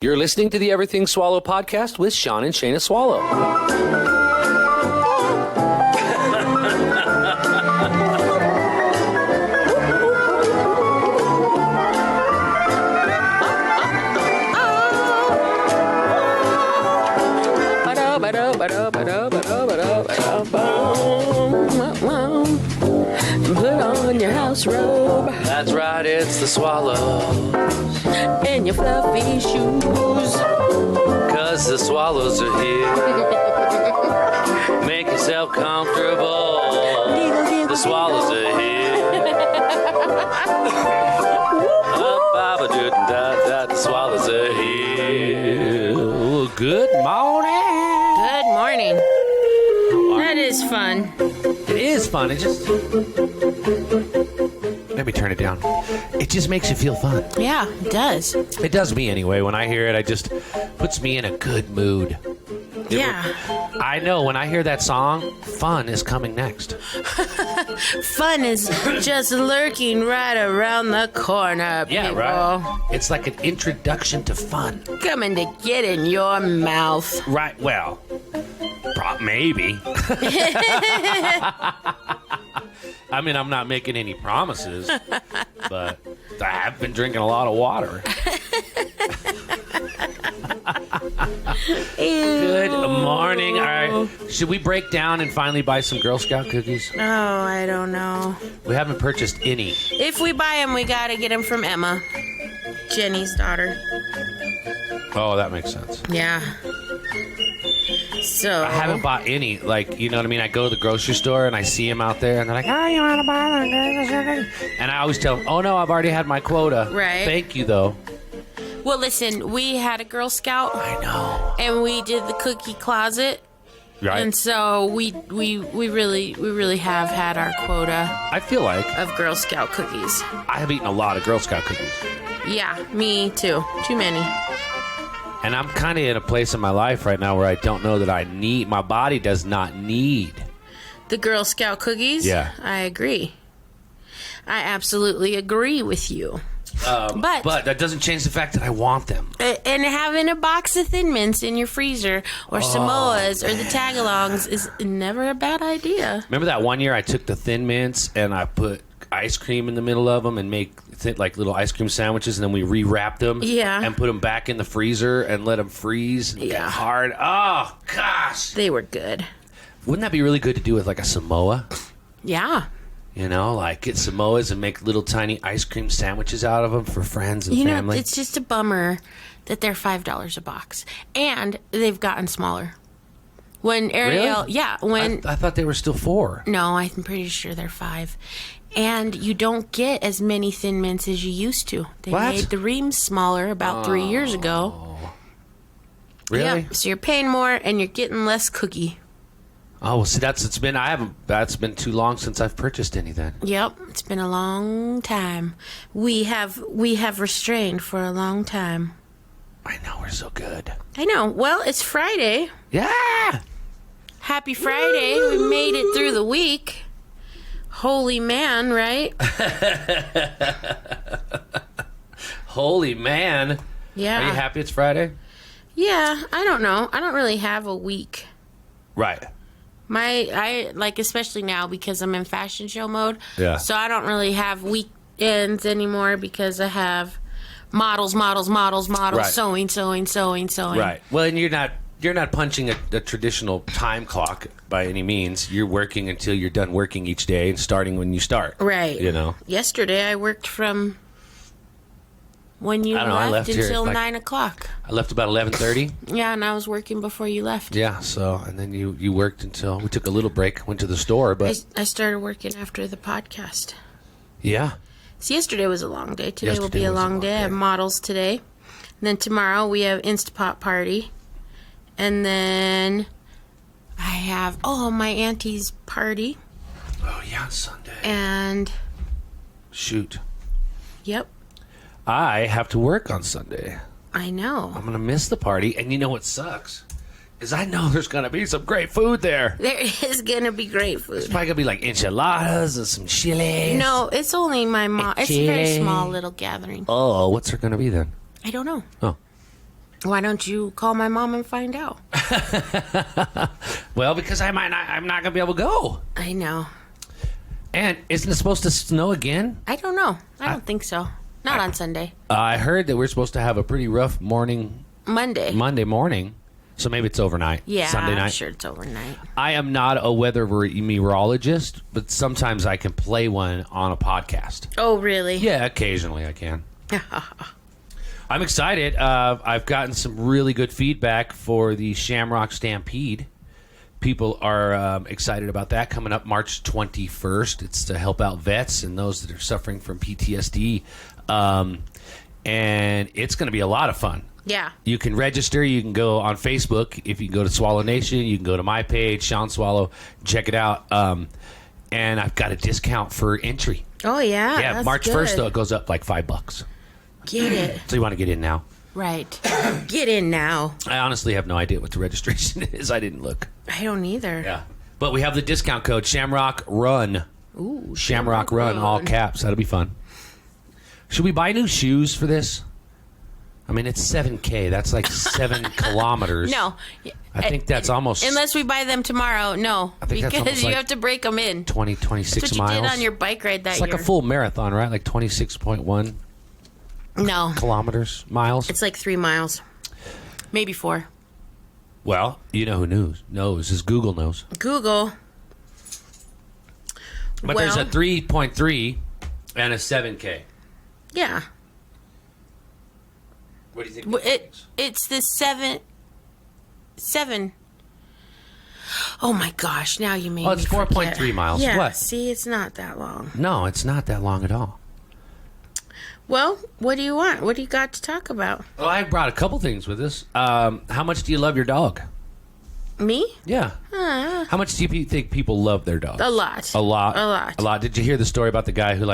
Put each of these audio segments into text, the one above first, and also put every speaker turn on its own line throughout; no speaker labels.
You're listening to the Everything Swallow podcast with Sean and Shaina Swallow.
Put on your house robe.
That's right, it's the Swallow.
And your fluffy shoes.
'Cause the swallows are here. Make yourself comfortable. The swallows are here. The swallows are here. Good morning.
Good morning. That is fun.
It is fun. It just... Let me turn it down. It just makes you feel fun.
Yeah, it does.
It does me anyway. When I hear it, it just puts me in a good mood.
Yeah.
I know when I hear that song, fun is coming next.
Fun is just lurking right around the corner, people.
Yeah, right. It's like an introduction to fun.
Coming to get in your mouth.
Right, well, maybe. I mean, I'm not making any promises, but I have been drinking a lot of water. Good morning. All right. Should we break down and finally buy some Girl Scout cookies?
Oh, I don't know.
We haven't purchased any.
If we buy them, we gotta get them from Emma, Jenny's daughter.
Oh, that makes sense.
Yeah. So
I haven't bought any. Like, you know what I mean? I go to the grocery store and I see them out there and they're like, oh, you want to buy them? And I always tell them, oh, no, I've already had my quota.
Right.
Thank you, though.
Well, listen, we had a Girl Scout.
I know.
And we did the cookie closet.
Right.
And so we really have had our quota.
I feel like
of Girl Scout cookies.
I have eaten a lot of Girl Scout cookies.
Yeah, me too. Too many.
And I'm kind of in a place in my life right now where I don't know that I need, my body does not need
the Girl Scout cookies.
Yeah.
I agree. I absolutely agree with you. But
that doesn't change the fact that I want them.
And having a box of Thin Mints in your freezer or Samoas or the Tagalongs is never a bad idea.
Remember that one year I took the Thin Mints and I put ice cream in the middle of them and make like little ice cream sandwiches, and then we rewrapped them and put them back in the freezer and let them freeze and get hard. Oh, gosh.
They were good.
Wouldn't that be really good to do with like a Samoa?
Yeah.
You know, like get Samoas and make little tiny ice cream sandwiches out of them for friends and family.
You know, it's just a bummer that they're $5 a box. And they've gotten smaller. When Ariel...
Really?
Yeah, when...
I thought they were still $4.
No, I'm pretty sure they're $5. And you don't get as many Thin Mints as you used to. They made the reams smaller about 3 years ago.
Really?
Yeah, so you're paying more and you're getting less cookie.
Oh, well, see, that's been too long since I've purchased any then.
Yep, it's been a long time. We have restrained for a long time.
I know, we're so good.
I know. Well, it's Friday.
Yeah!
Happy Friday. Woo! We made it through the week. Holy man, right?
Holy man.
Yeah.
Are you happy it's Friday?
Yeah, I don't know. I don't really have a week.
Right.
I especially now because I'm in fashion show mode.
Yeah.
So I don't really have weekends anymore because I have models, right. sewing.
Right. Well, and you're not punching a traditional time clock by any means. You're working until you're done working each day and starting when you start.
Right.
You know.
Yesterday I worked from when you left until 9 o'clock.
I left about 11:30.
Yeah, and I was working before you left.
Yeah, so, and then you worked until, we took a little break, went to the store, but...
I started working after the podcast.
Yeah.
So yesterday was a long day. Today will be a long day. I have models today. And then tomorrow we have Instapot party. And then I have, my auntie's party.
Oh, yeah, Sunday.
And...
Shoot.
Yep.
I have to work on Sunday.
I know.
I'm going to miss the party. And you know what sucks? Is I know there's going to be some great food there.
There is going to be great food.
It's probably going to be like enchiladas and some chilies.
No, it's only my mom. It's a very small little gathering.
Oh, what's there going to be then?
I don't know.
Oh.
Why don't you call my mom and find out?
Well, because I'm not going to be able to go.
I know.
And isn't it supposed to snow again?
I don't know. I don't think so. Not on Sunday.
I heard that we're supposed to have a pretty rough morning. Monday morning. So maybe it's overnight.
Yeah,
Sunday night.
I'm sure it's overnight.
I am not a weather meteorologist, but sometimes I can play one on a podcast.
Oh, really?
Yeah, occasionally I can. I'm excited. I've gotten some really good feedback for the Shamrock Stampede. People are excited about that coming up March 21st. It's to help out vets and those that are suffering from PTSD. And it's going to be a lot of fun.
Yeah.
You can register. You can go on Facebook. If you can go to Swallownation, you can go to my page, Sean Swallow. Check it out. And I've got a discount for entry.
Oh, yeah.
Yeah,
that's
March
good.
1st, though, it goes up like $5.
Get it.
So you want to get in now.
Right. Get in now.
I honestly have no idea what the registration is. I didn't look.
I don't either.
Yeah. But we have the discount code, Shamrock Run.
Ooh.
Shamrock Run, all caps. That'll be fun. Should we buy new shoes for this? I mean, it's 7K. That's like 7 kilometers.
No.
I think that's almost...
Unless we buy them tomorrow, no. Because you have to break them in.
26 miles.
That's what you did on your bike ride that
year. It's like a full marathon, right? Like 26.1 miles.
It's like 3 miles. Maybe 4.
Well, you know who knows is Google knows.
Google.
But there's a 3.3 and a 7K.
Yeah.
What do you think?
It's the 7. Oh my gosh! Now you made me forget.
It's 4.3 miles.
Yeah.
What?
See, it's not that long.
No, it's not that long at all.
Well, what do you want? What do you got to talk about?
Well, I brought a couple things with us. How much do you love your dog?
Me?
Yeah. How much do you think people love their dogs?
A lot.
A lot. Did you hear the story about the guy who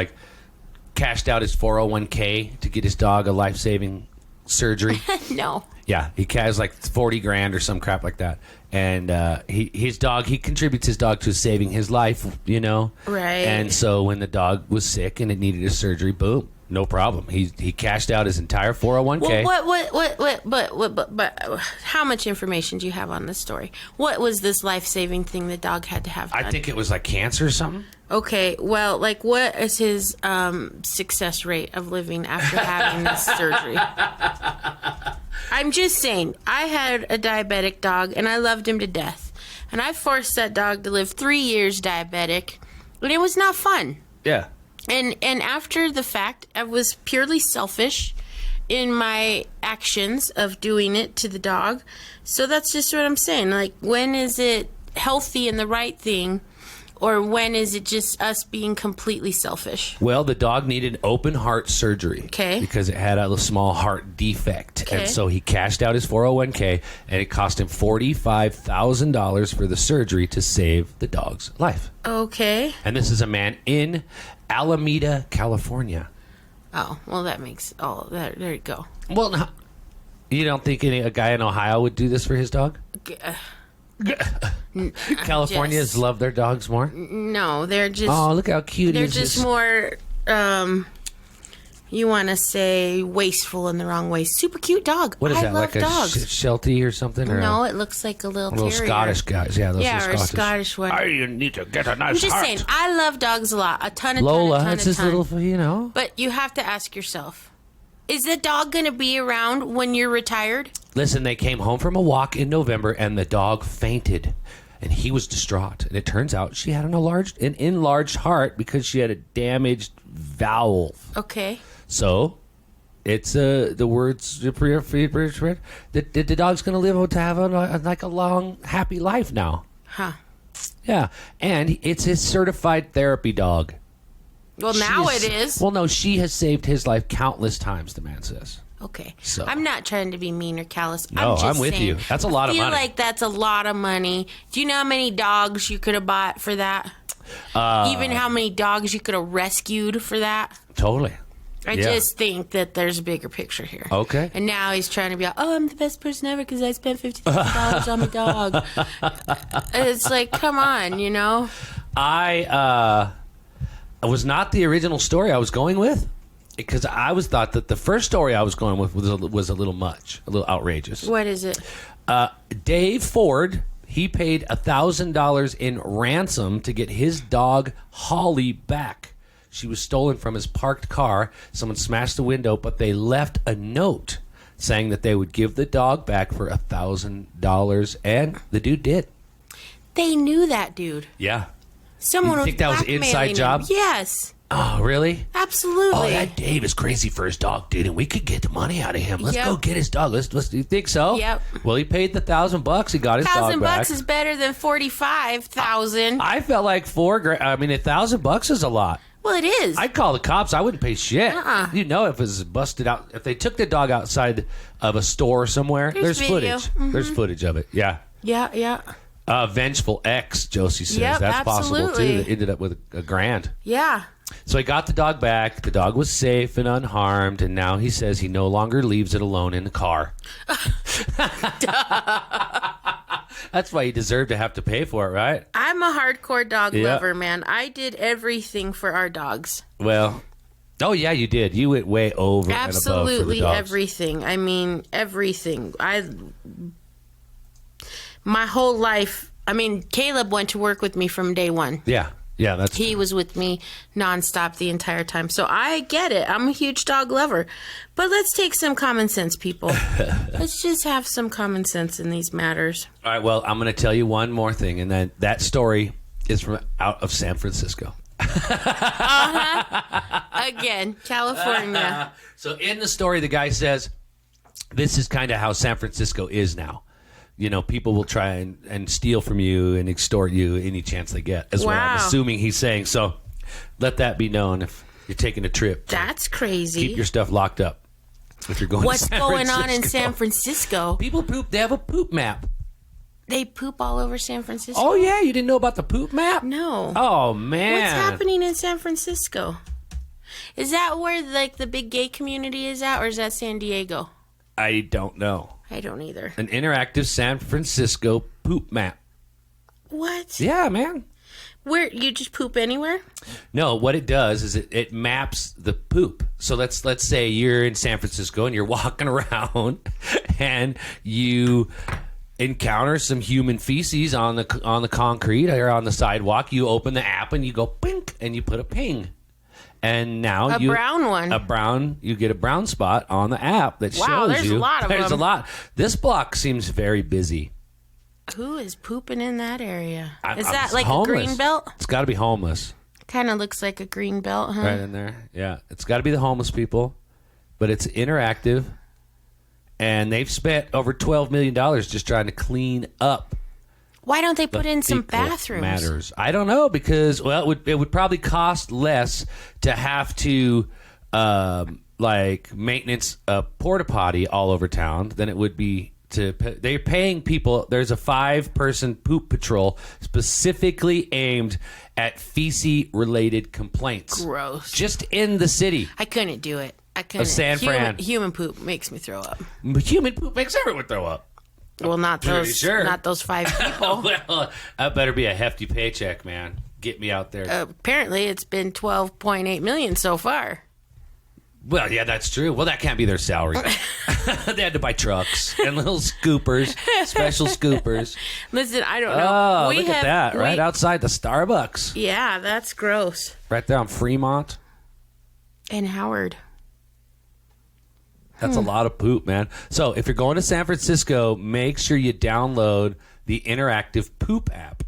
cashed out his 401k to get his dog a life-saving surgery?
No.
Yeah, he has like 40 grand or some crap like that. And he contributes his dog to saving his life, you know?
Right.
And so when the dog was sick and it needed a surgery, boom, no problem. He cashed out his entire 401k.
But how much information do you have on this story? What was this life-saving thing the dog had to have done?
I think it was like cancer or something.
Okay, well, what is his success rate of living after having this surgery? I'm just saying, I had a diabetic dog, and I loved him to death. And I forced that dog to live 3 years diabetic, and it was not fun.
Yeah.
And after the fact, I was purely selfish in my actions of doing it to the dog. So that's just what I'm saying. When is it healthy and the right thing? Or when is it just us being completely selfish?
Well, the dog needed open heart surgery.
Okay.
Because it had a small heart defect.
Okay.
And so he cashed out his 401k, and it cost him $45,000 for the surgery to save the dog's life.
Okay.
And this is a man in Alameda, California.
Oh, well, that makes... Oh, there you go.
Well, no, you don't think a guy in Ohio would do this for his dog? Californians love their dogs more?
No, they're just...
Oh, look how cute he is.
They're just more... you want to say wasteful in the wrong way. Super cute dog.
What is that,
love
like
dogs.
a Sheltie or something? Or
no, it looks like a little terrier.
Scottish guys. Yeah, those
or a Scottish one.
You need to get a nice
I'm just
heart.
saying, I love dogs a lot. A ton.
Lola, that's his little, you know.
But you have to ask yourself, is the dog going to be around when you're retired?
Listen, they came home from a walk in November, and the dog fainted. And he was distraught. And it turns out she had an enlarged heart because she had a damaged valve.
Okay.
So, it's the words the dog's going to live to have a long, happy life now.
Huh.
Yeah. And it's his certified therapy dog.
Well, now it is.
Well, no, she has saved his life countless times, the man says.
Okay.
So.
I'm not trying to be mean or callous.
No, I'm with you. That's a lot of money.
I feel like that's a lot of money. Do you know how many dogs you could have bought for that? Even how many dogs you could have rescued for that?
Totally.
I just think that there's a bigger picture here.
Okay.
And now he's trying to be like, I'm the best person ever because I spent $50,000 on my dog. It's like, come on, you know?
I was not the original story I was going with. because I thought that the first story I was going with was a little much, a little outrageous.
What is it?
Dave Ford, he paid $1,000 in ransom to get his dog Holly back. She was stolen from his parked car. Someone smashed the window, but they left a note saying that they would give the dog back for $1,000, and the dude did.
They knew that dude.
Yeah.
Someone
you think that was an inside job?
Yes.
Oh, really?
Absolutely.
Oh, that Dave is crazy for his dog, dude, and we could get the money out of him. Let's go get his dog. Let's. You think so?
Yep.
Well, he paid the $1,000. He got his dog back.
$1,000 is better than $45,000.
I felt like $1,000 is a lot.
Well, it is.
I'd call the cops. I wouldn't pay shit. You know, if it was busted out, if they took the dog outside of a store somewhere, there's footage. Mm-hmm. There's footage of it. Yeah.
Yeah.
Vengeful ex, Josie says.
Yep,
that's
absolutely.
possible too. They ended up with $1,000.
Yeah.
So he got the dog back. The dog was safe and unharmed, and now he says he no longer leaves it alone in the car. That's why he deserved to have to pay for it, right?
I'm a hardcore dog lover, man. I did everything for our dogs.
Well, oh yeah, you did. You went way over and above for the dogs.
Absolutely everything. I mean, everything. My whole life. I mean, Caleb went to work with me from day one.
Yeah, he
was with me nonstop the entire time. So I get it. I'm a huge dog lover. But let's take some common sense, people. Let's just have some common sense in these matters.
All right, well, I'm going to tell you one more thing, and then that story is from out of San Francisco.
Again, California.
So in the story, the guy says, this is kind of how San Francisco is now. You know, people will try and steal from you and extort you any chance they get, is what I'm assuming he's saying. So let that be known if you're taking a trip.
That's crazy.
Keep your stuff locked up if you're going to San Francisco.
What's going on in San Francisco?
People poop. They have a poop map.
They poop all over San Francisco?
Oh, yeah. You didn't know about the poop map?
No.
Oh, man.
What's happening in San Francisco? Is that where, like, the big gay community is at, or is that San Diego?
I don't know.
I don't either.
An interactive San Francisco poop map.
What?
Yeah, man.
Where you just poop anywhere?
No, what it does is it maps the poop. So let's say you're in San Francisco and you're walking around and you encounter some human feces on the concrete or on the sidewalk. You open the app and you go pink and you put a ping. And now you get a brown spot on the app that shows you.
There's a lot of them.
There's a lot. This block seems very busy.
Who is pooping in that area? Is
I'm
that like
homeless.
a green belt?
It's got to be homeless.
Kind of looks like a green belt, huh?
Right in there. Yeah. It's got to be the homeless people. But it's interactive. And they've spent over $12 million just trying to clean up.
Why don't they put in some bathrooms?
Matters. I don't know, because, well, it would probably cost less to have to maintenance a porta potty all over town than it would be to. They're paying people. There's a 5-person poop patrol specifically aimed at feces related complaints.
Gross.
Just in the city.
I couldn't do it. I couldn't.
Of San Fran.
Human poop makes me throw up.
Human poop makes everyone throw up.
Well, not those.
Sure.
Not those 5 people.
Well, that better be a hefty paycheck, man. Get me out there.
Apparently, it's been $12.8 million so far.
Well, yeah, that's true. Well, that can't be their salary. They had to buy trucks and little scoopers, special scoopers.
Listen, I don't know.
Oh, look at that! Right outside the Starbucks.
Yeah, that's gross.
Right there on Fremont
and Howard.
That's a lot of poop, man. So if you're going to San Francisco, make sure you download the interactive poop app.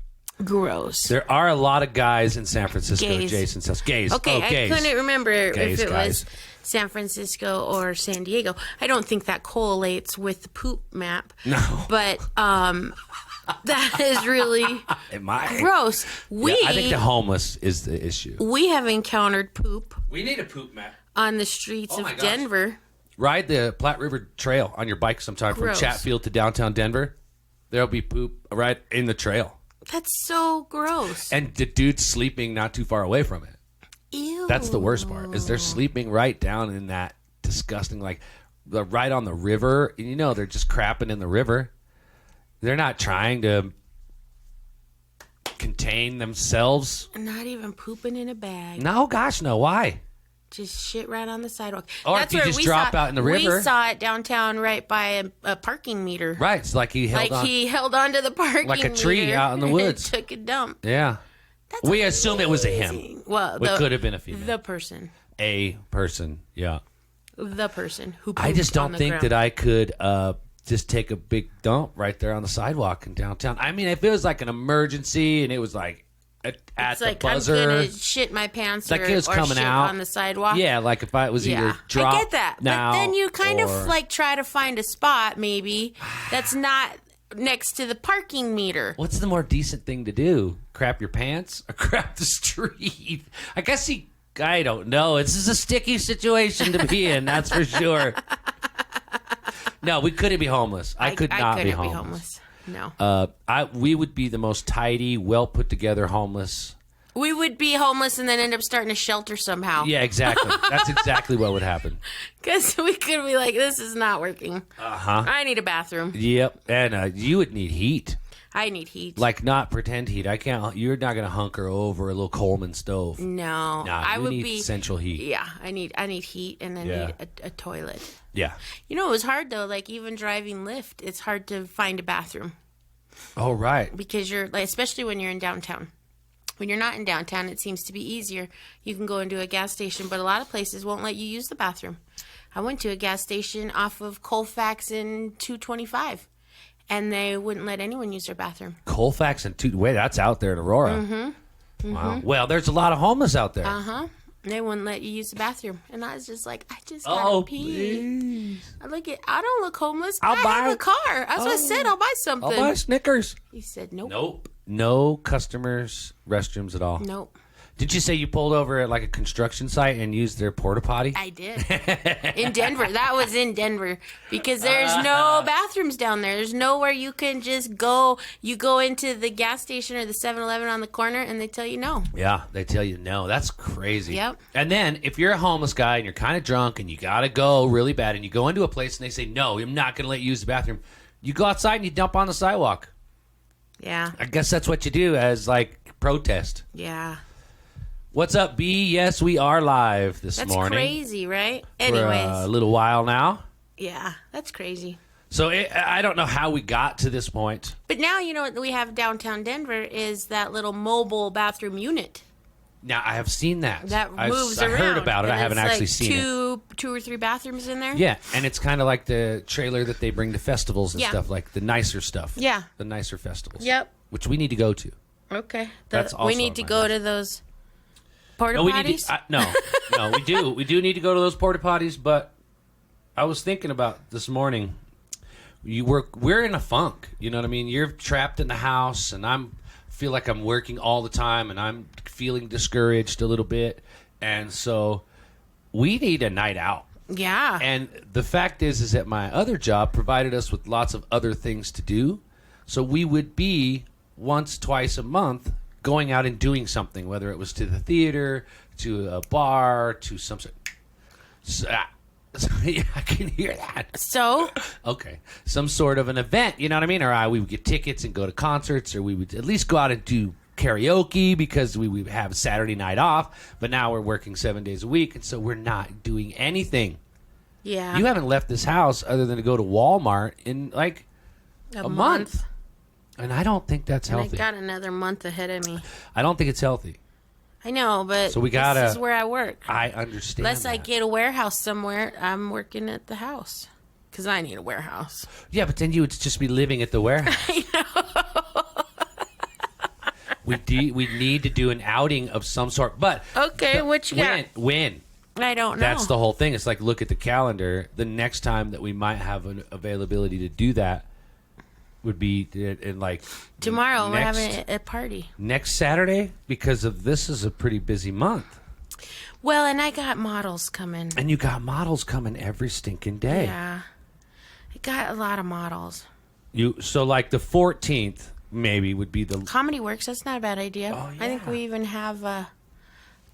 Gross.
There are a lot of guys in San Francisco.
Gays.
Jason says gays.
Okay,
gays.
I couldn't remember
gays,
if it was San Francisco or San Diego. I don't think that correlates with the poop map.
No.
But that is really gross.
I think the homeless is the issue.
We have encountered poop.
We need a poop map.
On the streets of Denver.
Ride the Platte River Trail on your bike sometime from Chatfield to downtown Denver. There'll be poop right in the trail.
That's so gross.
And the dude's sleeping not too far away from it.
Ew.
That's the worst part, is they're sleeping right down in that disgusting, right on the river. And they're just crapping in the river. They're not trying to contain themselves.
Not even pooping in a bag.
No, gosh, no. Why?
Just shit right on the sidewalk.
Or if you just drop out in the river.
We saw it downtown right by a parking meter.
Right. It's like he held
on to the parking meter.
Like a tree out in the woods.
Took a dump.
Yeah. We assume it was a him.
Well,
it could have been a female.
The person.
A person, yeah.
The person who pooped
I just don't think
ground.
that I could just take a big dump right there on the sidewalk in downtown. I mean, if it was like an emergency and it was like at the buzzer.
I'm going to shit my pants
like it was coming
shit
out
on the sidewalk.
Yeah, like if I was either dropped
I get that.
now,
but then you kind of like try to find a spot maybe that's not next to the parking meter.
What's the more decent thing to do? Crap your pants or crap the street? I guess I don't know. This is a sticky situation to be in, that's for sure. No, we couldn't be homeless. I could not be homeless.
No.
We would be the most tidy, well put together homeless.
We would be homeless and then end up starting a shelter somehow.
Yeah, exactly. That's exactly what would happen. Because
we could be like, this is not working.
Uh-huh.
I need a bathroom.
Yep. And you would need heat.
I need heat.
Like not pretend heat. You're not going to hunker over a little Coleman stove.
No.
I would need central heat.
Yeah. I need heat and I need a toilet.
Yeah.
You know, it was hard though. Like even driving Lyft, it's hard to find a bathroom.
Oh, right.
Because especially when you're in downtown. When you're not in downtown, it seems to be easier. You can go into a gas station, but a lot of places won't let you use the bathroom. I went to a gas station off of Colfax and 225, and they wouldn't let anyone use their bathroom.
Colfax and that's out there in Aurora. Mm-hmm. Wow. Well, there's a lot of homeless out there.
Uh-huh. They wouldn't let you use the bathroom. And I was just like, I just gotta pee.
Please.
I don't look homeless. I have a car. That's what I said. I'll buy something.
I'll buy Snickers.
He said, nope.
Nope. No customers' restrooms at all.
Nope.
Did you say you pulled over at like a construction site and used their porta potty?
I did. In Denver. That was in Denver. Because there's no bathrooms down there. There's nowhere you can just go. You go into the gas station or the 7-Eleven on the corner and they tell you no.
Yeah, they tell you no. That's crazy.
Yep.
And then if you're a homeless guy and you're kind of drunk and you got to go really bad and you go into a place and they say, no, I'm not going to let you use the bathroom. You go outside and you dump on the sidewalk.
Yeah.
I guess that's what you do as like protest.
Yeah.
What's up, B? Yes, we are live this morning.
That's crazy, right? Anyways.
For a little while now.
Yeah, that's crazy.
So I don't know how we got to this point.
But now, you know what we have downtown Denver is that little mobile bathroom unit.
Now, I have seen that.
That moves around.
I heard about it. I haven't actually seen it.
Two or three bathrooms in there.
Yeah, and it's kind of like the trailer that they bring to festivals and stuff, like the nicer stuff.
Yeah.
The nicer festivals.
Yep.
Which we need to go to.
Okay.
That's also
we need to go to those porta potties?
No, we do. We do need to go to those porta potties, but I was thinking about this morning. We're in a funk. You know what I mean? You're trapped in the house, and I feel like I'm working all the time, and I'm feeling discouraged a little bit. And so we need a night out.
Yeah.
And the fact is that my other job provided us with lots of other things to do. So we would be once, twice a month going out and doing something, whether it was to the theater, to a bar, to some sort. Yeah, I can hear that.
So?
Okay. Some sort of an event, you know what I mean? Or we would get tickets and go to concerts, or we would at least go out and do karaoke because we would have Saturday night off. But now we're working 7 days a week, and so we're not doing anything.
Yeah.
You haven't left this house other than to go to Walmart in like a month. And I don't think that's healthy.
And I got another month ahead of me.
I don't think it's healthy.
I know, but
so
this is where I work.
I understand.
Unless I get a warehouse somewhere, I'm working at the house. Because I need a warehouse.
Yeah, but then you would just be living at the warehouse.
I know.
We need to do an outing of some sort. But
okay, what you got?
When?
I don't know.
That's the whole thing. It's like, look at the calendar. The next time that we might have an availability to do that would be in like
tomorrow. We're having a party
next Saturday because of this is a pretty busy month.
Well, and I got models coming.
And you got models coming every stinking day.
Yeah, I got a lot of models.
So like the 14th maybe would be the
Comedy Works. That's not a bad idea.
Oh, yeah.
I think we even have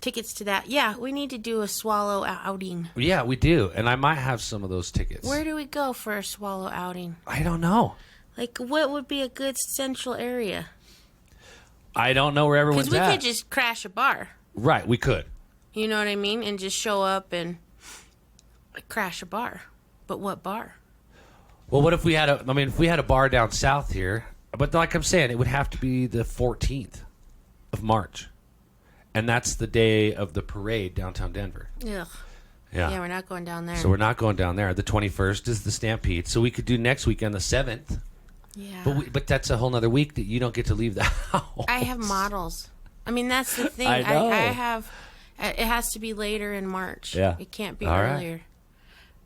tickets to that. Yeah, we need to do a Swallow outing.
Yeah, we do, and I might have some of those tickets.
Where do we go for a Swallow outing?
I don't know.
Like, what would be a good central area?
I don't know where everyone's at.
Because we could just crash a bar.
Right, we could.
You know what I mean? And just show up and crash a bar. But what bar?
Well, what if we had a bar down south here? But like I'm saying, it would have to be the 14th of March. And that's the day of the parade downtown Denver.
Ugh.
Yeah,
we're not going down there.
So we're not going down there. The 21st is the Stampede. So we could do next weekend, the 7th.
Yeah.
But that's a whole nother week that you don't get to leave the house.
I have models. I mean, that's the thing.
I know.
I have... It has to be later in March.
Yeah.
It can't be
All
earlier.
Right.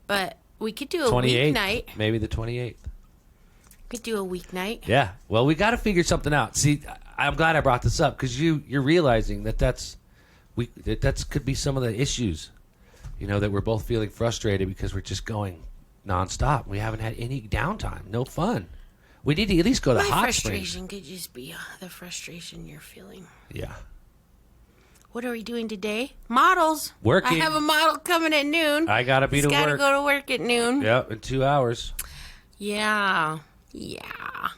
But we could do a
28th,
weeknight.
Maybe the 28th.
Could do a weeknight.
Yeah. Well, we got to figure something out. See, I'm glad I brought this up because you're realizing that could be some of the issues. You know, that we're both feeling frustrated because we're just going nonstop. We haven't had any downtime. No fun. We need to at least go to hot springs. My
frustration could just be the frustration you're feeling.
Yeah.
What are we doing today? Models.
Working.
I have a model coming at noon.
I got to be to work.
Got to go to work at noon.
Yep, in 2 hours.
Yeah.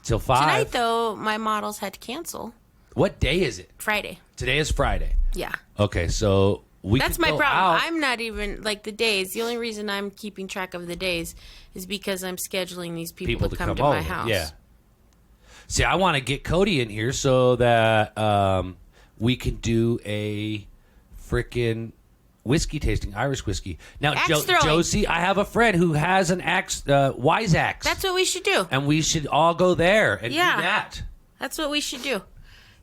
Till 5.
Tonight, though, my models had to cancel.
What day is it?
Friday.
Today is Friday.
Yeah.
Okay, so
That's my problem.
Out.
I'm not even, like, the days. The only reason I'm keeping track of the days is because I'm scheduling these people to come to my house.
Yeah. See, I want to get Cody in here so that we can do a freaking whiskey tasting, Irish whiskey. Now, Josie, I have a friend who has an axe, wise axe.
That's what we should do.
And we should all go there and do that.
That's what we should do.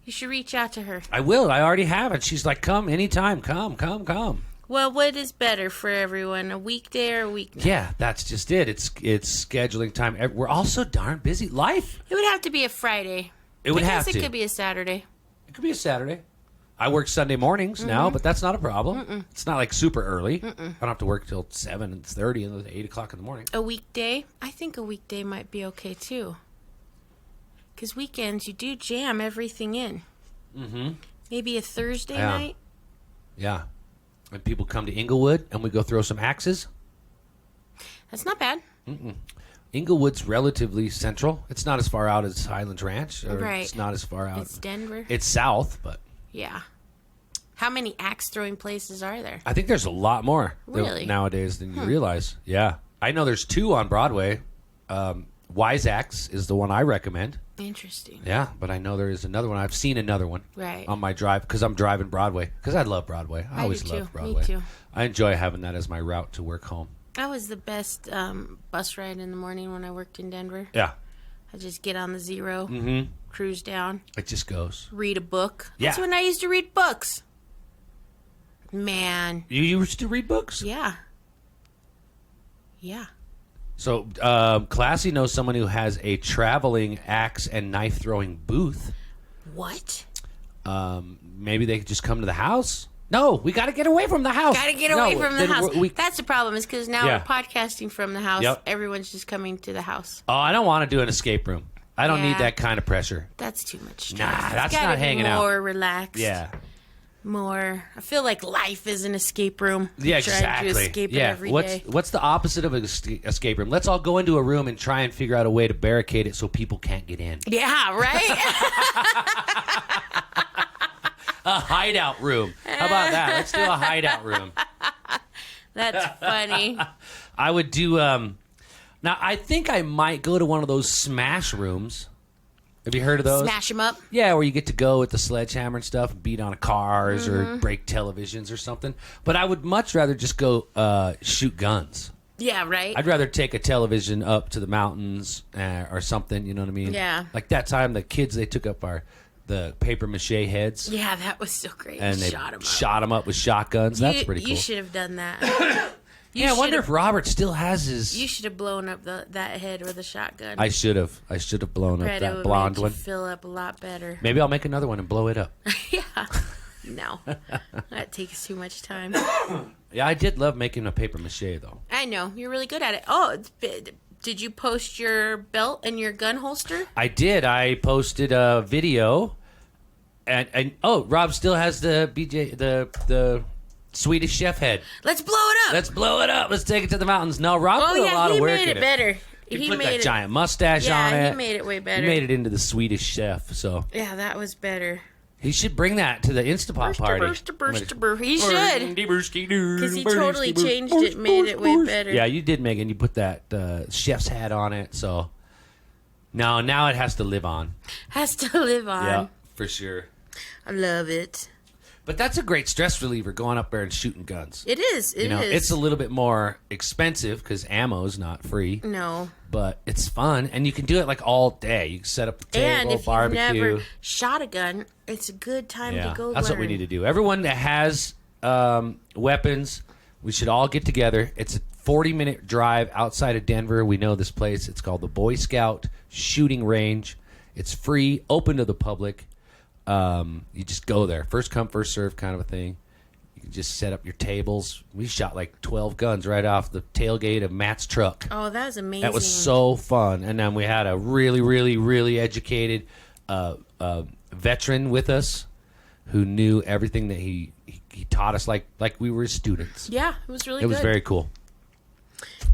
You should reach out to her.
I will. I already have it. She's like, come anytime. Come.
Well, what is better for everyone, a weekday or a weeknight?
Yeah, that's just it. It's scheduling time. We're all so darn busy. Life.
It would have to be a Friday.
It would have to.
It could be a Saturday.
It could be a Saturday. I work Sunday mornings now, but that's not a problem. It's not like super early. I don't have to work till 7:30 and 8 o'clock in the morning.
A weekday? I think a weekday might be okay, too. Because weekends, you do jam everything in. Mm-hmm. Maybe a Thursday night?
Yeah. And people come to Inglewood, and we go throw some axes.
That's not bad.
Inglewood's relatively central. It's not as far out as Highlands Ranch.
Right.
It's not as far out.
It's Denver.
It's south, but...
Yeah. How many axe-throwing places are there?
I think there's a lot more
nowadays
than you realize. Yeah. I know there's 2 on Broadway. Wise Axe is the one I recommend.
Interesting.
Yeah, but I know there is another one. I've seen another one on my drive because I'm driving Broadway. Because I love Broadway. I always loved Broadway.
Me too.
I enjoy having that as my route to work home.
That was the best bus ride in the morning when I worked in Denver.
Yeah.
I just get on the zero, cruise down.
It just goes.
Read a book.
Yeah.
That's when I used to read books. Man.
You used to read books?
Yeah. Yeah.
So, Classy knows someone who has a traveling axe and knife throwing booth.
What?
Maybe they could just come to the house. No, we got to get away from the house.
Got to get away from the house. That's the problem, is because now we're podcasting from the house. Yep. Everyone's just coming to the house.
Oh, I don't want to do an escape room. I don't need that kind of pressure.
That's too much stress.
Nah, that's not hanging out.
More relaxed.
Yeah.
More. I feel like life is an escape room.
Yeah, exactly.
Trying to escape it every day.
What's the opposite of an escape room? Let's all go into a room and try and figure out a way to barricade it so people can't get in.
Yeah, right?
A hideout room. How about that? Let's do a hideout room.
That's funny.
I would do... now, I think I might go to one of those smash rooms. Have you heard of those?
Smash them up?
Yeah, where you get to go with the sledgehammer and stuff, and beat on cars or break televisions or something. But I would much rather just go shoot guns.
Yeah, right?
I'd rather take a television up to the mountains or something, you know what I mean?
Yeah.
Like that time the kids, they took up the paper mache heads.
Yeah, that was so great.
And they shot them up with shotguns. That's pretty cool.
You should have done that.
I wonder if Robert still has his...
You should have blown up that head with a shotgun.
I should have. I should have blown up that blonde one.
Fill up a lot better.
Maybe I'll make another one and blow it up.
Yeah. No. That takes too much time.
Yeah, I did love making a paper mache, though.
I know. You're really good at it. Oh, did you post your belt and your gun holster?
I did. I posted a video. And Rob still has the the Swedish chef head.
Let's blow it up.
Let's take it to the mountains. No, Rob put a lot of work in it.
He made it better.
He put that giant mustache on it.
Yeah, he made it way better.
He made it into the Swedish chef. So
yeah, that was better.
He should bring that to the Instapot party.
He should. Because he totally changed it, made it way better.
Yeah, you did, Megan. You put that chef's hat on it, so now it has to live on.
Has to live on.
Yeah, for sure.
I love it.
But that's a great stress reliever, going up there and shooting guns.
It is. It is.
It's a little bit more expensive because ammo's not free.
No.
But it's fun, and you can do it like all day. You can set up the table,
and if
barbecue.
you've never shot a gun, it's a good time to go
That's what we need to do. Everyone that has weapons, we should all get together. It's a 40-minute drive outside of Denver. We know this place. It's called the Boy Scout Shooting Range. It's free, open to the public. You just go there. First come, first serve kind of a thing. You can just set up your tables. We shot like 12 guns right off the tailgate of Matt's truck.
Oh, that was amazing.
That was so fun. And then we had a really, really, really educated veteran with us who knew everything that he taught us like we were his students.
Yeah, it was really good.
It was very cool.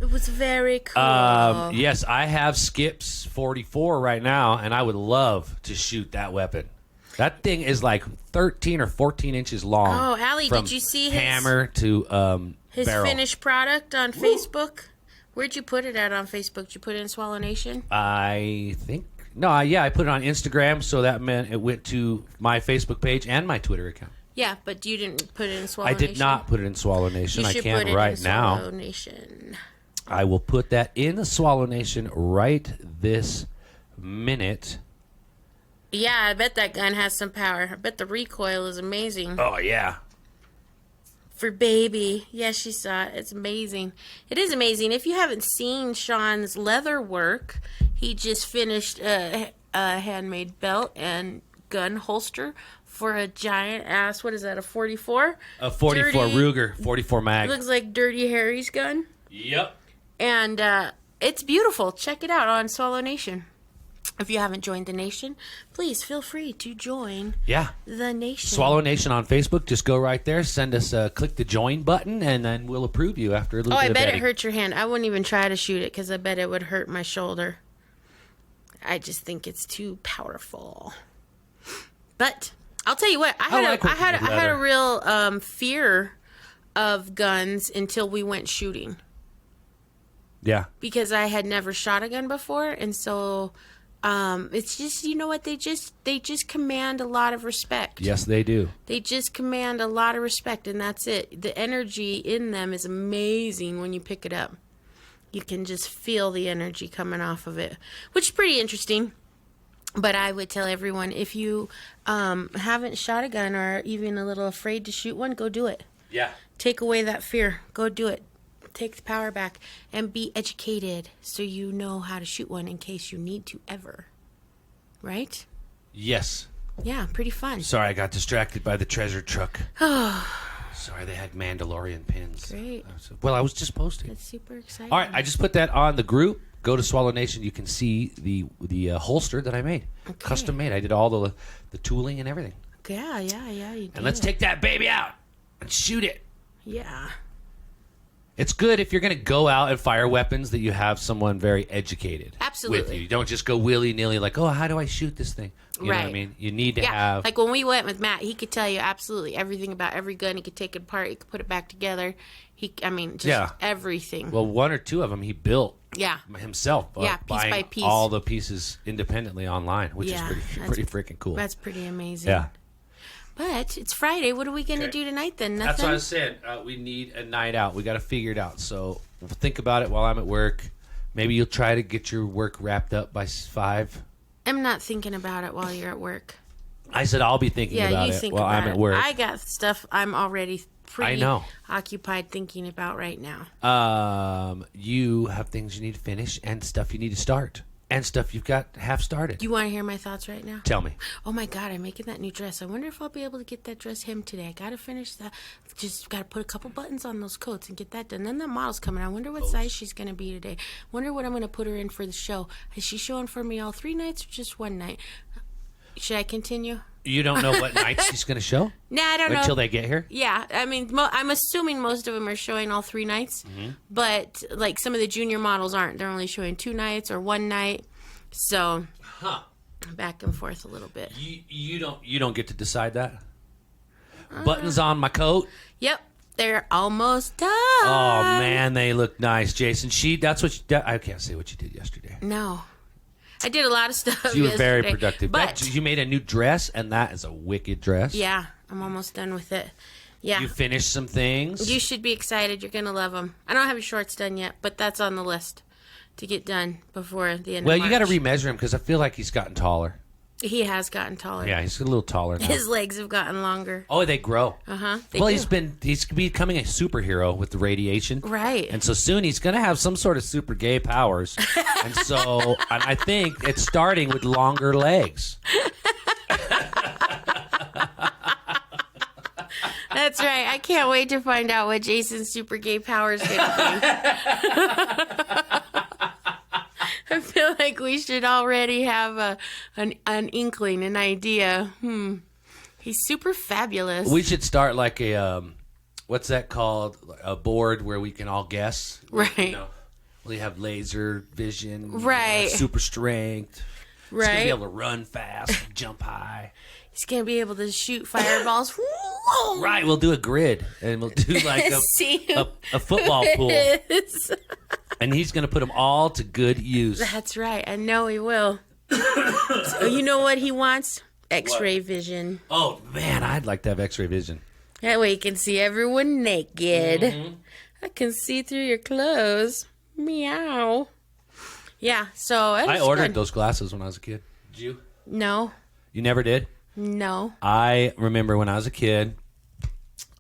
It was very cool.
Yes, I have Skip's 44 right now, and I would love to shoot that weapon. That thing is like 13 or 14 inches long.
Oh, Allie, did you see his
hammer to
his
barrel.
Finished product on Facebook? Where'd you put it at on Facebook? Did you put it in Swallownation?
I think I put it on Instagram, so that meant it went to my Facebook page and my Twitter account.
Yeah, but you didn't put it in Swallownation.
I did not put it in Swallownation. I can't right now.
Swallownation.
I will put that in the Swallownation right this minute.
Yeah, I bet that gun has some power. I bet the recoil is amazing.
Oh, yeah.
For baby. Yeah, she saw it. It's amazing. It is amazing. If you haven't seen Sean's leather work, he just finished a handmade belt and gun holster for a giant ass, what is that, a 44?
A 44 Ruger, 44 mag.
It looks like Dirty Harry's gun.
Yep.
And it's beautiful. Check it out on Swallownation. If you haven't joined the nation, please feel free to join the nation.
Swallownation on Facebook. Just go right there. Send us click the join button, and then we'll approve you after a little bit of
bet
betting.
It hurt your hand. I wouldn't even try to shoot it because I bet it would hurt my shoulder. I just think it's too powerful. But I'll tell you what. I had a real fear of guns until we went shooting.
Yeah.
Because I had never shot a gun before, and so... it's just, you know what, they just command a lot of respect.
Yes, they do.
They just command a lot of respect, and that's it. The energy in them is amazing when you pick it up. You can just feel the energy coming off of it, which is pretty interesting. But I would tell everyone, if you haven't shot a gun or are even a little afraid to shoot one, go do it.
Yeah.
Take away that fear. Go do it. Take the power back and be educated so you know how to shoot one in case you need to ever. Right?
Yes.
Yeah, pretty fun.
Sorry, I got distracted by the treasure truck. Sorry, they had Mandalorian pins.
Great.
Well, I was just posting.
That's super exciting.
All right, I just put that on the group. Go to Swallow Nation. You can see the holster that I made. Okay. Custom made. I did all the tooling and everything.
Yeah, you did.
And let's take that baby out and shoot it.
Yeah.
It's good if you're going to go out and fire weapons that you have someone very educated
Absolutely.
with you. You don't just go willy-nilly like, oh, how do I shoot this thing? You know what I mean? You need to have...
Like when we went with Matt, he could tell you absolutely everything about every gun. He could take it apart. He could put it back together. Everything.
Well, one or two of them he built himself.
Piece
buying
by piece.
all the pieces independently online, which is pretty freaking cool.
That's pretty amazing.
Yeah.
But it's Friday. What are we going to do tonight then? Nothing?
That's what I said. We need a night out. We got to figure it out. So we'll think about it while I'm at work. Maybe you'll try to get your work wrapped up by 5.
I'm not thinking about it while you're at work.
I said I'll be thinking about it while I'm at work.
I got stuff I'm already pretty occupied thinking about right now.
You have things you need to finish and stuff you need to start. And stuff you've got half started.
You want to hear my thoughts right now?
Tell me.
Oh my God, I'm making that new dress. I wonder if I'll be able to get that dress hemmed today. I got to finish that. Just got to put a couple buttons on those coats and get that done. Then the model's coming. I wonder what size she's going to be today. Wonder what I'm going to put her in for the show. Is she showing for me all 3 nights or just one night? Should I continue?
You don't know what nights she's going to show?
Nah, I don't know.
Until they get here?
Yeah. I mean, I'm assuming most of them are showing all 3 nights. Mm-hmm. But, like, some of the junior models aren't. They're only showing 2 nights or 1 night. So, back and forth a little bit.
You don't get to decide that. Buttons on my coat.
Yep, they're almost done.
Oh man, they look nice, Jason. I can't say what you did yesterday.
No, I did a lot of stuff.
You were very productive.
But
you made a new dress, and that is a wicked dress.
Yeah, I'm almost done with it. Yeah,
you finished some things.
You should be excited. You're gonna love them. I don't have your shorts done yet, but that's on the list to get done before the end. Well,
of March. You got to remeasure him because I feel like he's gotten taller.
He has gotten taller.
Yeah, he's a little taller now.
His legs have gotten longer.
Oh, they grow.
Well,
he's becoming a superhero with the radiation.
Right.
And so soon he's going to have some sort of super gay powers. And I think it's starting with longer legs.
That's right. I can't wait to find out what Jason's super gay power is going to be. I feel like we should already have an inkling, an idea. He's super fabulous.
We should start like a, what's that called? A board where we can all guess.
Right.
We have laser vision.
Right.
Super strength.
Right.
He's going to be able to run fast, jump high.
He's going to be able to shoot fireballs.
Right. We'll do a grid, and we'll do like a football pool. And he's going to put them all to good use.
That's right. I know he will. So you know what he wants? X-ray vision.
Oh, man. I'd like to have X-ray vision.
That way you can see everyone naked.
Mm-hmm.
I can see through your clothes. Meow. Yeah, so...
I ordered those glasses when I was a kid. Did you?
No.
You never did?
No.
I remember when I was a kid...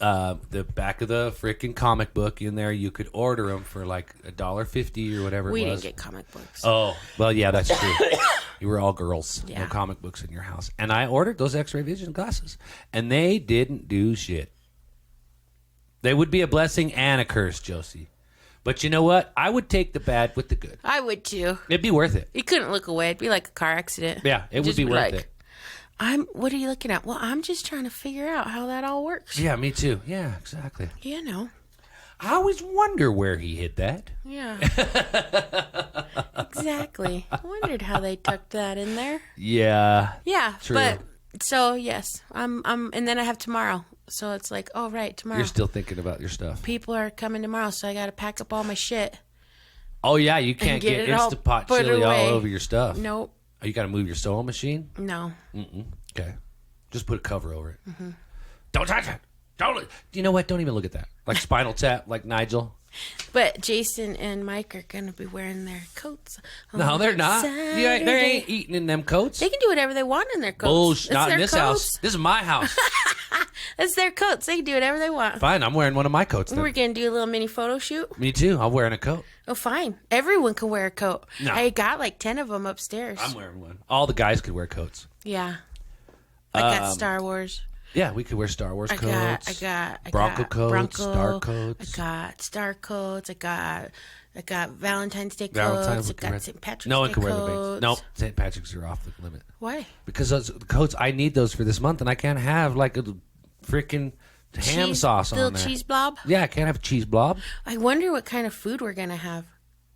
the back of the freaking comic book in there, you could order them for like $1.50 or whatever it was.
We didn't get comic books.
Oh, well, yeah, that's true. You were all girls.
Yeah.
No comic books in your house. And I ordered those X-ray vision glasses, and they didn't do shit. They would be a blessing and a curse, Josie. But you know what? I would take the bad with the good.
I would too.
It'd be worth it.
You couldn't look away. It'd be like a car accident.
Yeah, it would be worth it.
What are you looking at? Well, I'm just trying to figure out how that all works.
Yeah, me too. Yeah, exactly.
You know.
I always wonder where he hid that.
Yeah. Exactly. I wondered how they tucked that in there.
Yeah.
Yeah,
true.
But so yes, I'm and then I have tomorrow. So it's like, oh right, tomorrow.
You're still thinking about your stuff.
People are coming tomorrow, so I got to pack up all my shit.
Oh yeah, you can't get Instant Pot chili all over your stuff.
Nope.
Oh, you got to move your sewing machine?
No.
Okay. Just put a cover over it. Mm-hmm. Don't touch it. Don't. You know what? Don't even look at that. Like Spinal Tap, like Nigel.
But Jason and Mike are going to be wearing their coats.
No, they're not. They ain't eating in them coats.
They can do whatever they want in their coats.
Bullshit. Not in this house. This is my house.
That's their coats. They can do whatever they want.
Fine. I'm wearing one of my coats then.
We're going to do a little mini photo shoot.
Me too. I'm wearing a coat.
Oh, fine. Everyone can wear a coat.
No.
I got like 10 of them upstairs.
I'm wearing one. All the guys could wear coats.
Yeah. I got Star Wars.
Yeah, we could wear Star Wars coats.
I got
Bronco coats,
Bronco,
Star coats.
I got Star coats. I got Valentine's Day
Valentine's
coats. I got St. Patrick's Day
No one can
coats.
wear the base. Nope, St. Patrick's are off the limit.
Why?
Because those coats, I need those for this month, and I can't have like a freaking ham sauce on there.
Little cheese blob?
Yeah, I can't have a cheese blob.
I wonder what kind of food we're going to have.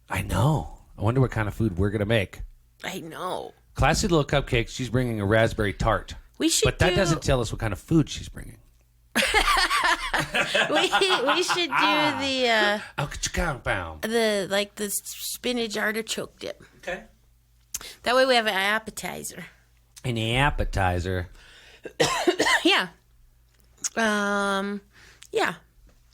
I know. I wonder what kind of food we're going to make.
I know.
Classy little cupcakes, she's bringing a raspberry tart. But that doesn't tell us what kind of food she's bringing.
we should do the spinach artichoke dip.
Okay.
That way we have an appetizer.
An appetizer.
Yeah. Yeah.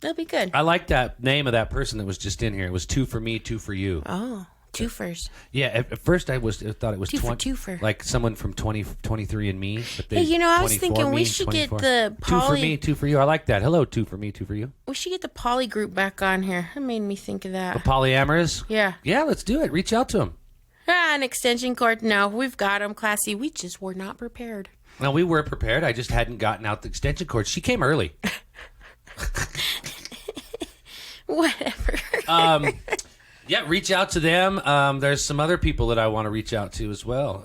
That'll be good.
I like that name of that person that was just in here. It was 2 for me, 2 for you.
Oh, twofers.
Yeah, at first I thought it was
20, twofer.
Like someone from 23 and me. But
hey, I was thinking we should 24. Get the poly.
2 for me, 2 for you. I like that. Hello, 2 for me, 2 for you.
We should get the poly group back on here. That made me think of that.
The polyamorous?
Yeah.
Yeah, let's do it. Reach out to them.
An extension cord. No, we've got them, Classy. We just were not prepared.
No, we were prepared. I just hadn't gotten out the extension cord. She came early.
Whatever.
Yeah, reach out to them. There's some other people that I want to reach out to as well.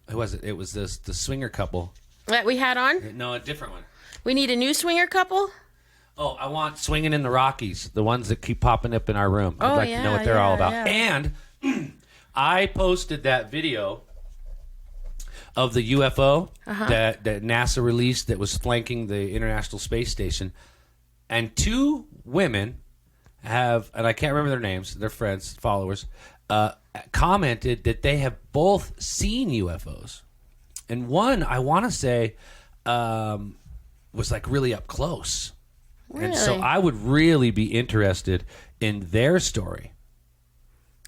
Who was it? It was the swinger couple.
That we had on?
No, a different one.
We need a new swinger couple?
Oh, I want Swinging in the Rockies, the ones that keep popping up in our room. I'd like to know what they're all about. Yeah. And I posted that video of the UFO that NASA released that was flanking the International Space Station. And 2 women have, and I can't remember their names, they're friends, followers, commented that they have both seen UFOs. And one, I want to say, was like really up close.
Really?
And so I would really be interested in their story.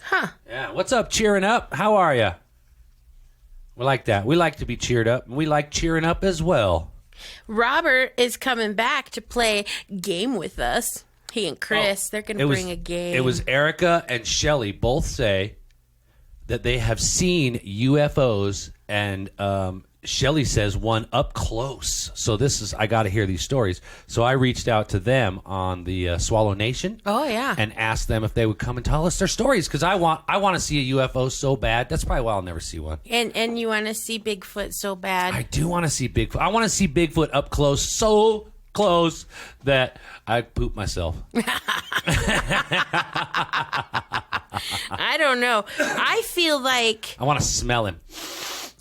Huh.
Yeah. What's up, cheering up? How are you? We like that. We like to be cheered up, and we like cheering up as well.
Robert is coming back to play game with us. He and Chris, they're going to bring a game.
It was Erica and Shelly both say that they have seen UFOs, and Shelly says one up close. So I got to hear these stories. So I reached out to them on the Swallownation.
Oh yeah,
and asked them if they would come and tell us their stories, because I want to see a UFO so bad. That's probably why I'll never see one.
And you want to see Bigfoot so bad.
I do want to see Bigfoot. I want to see Bigfoot up close, so close that I poop myself.
I don't know. I feel like
I want to smell him.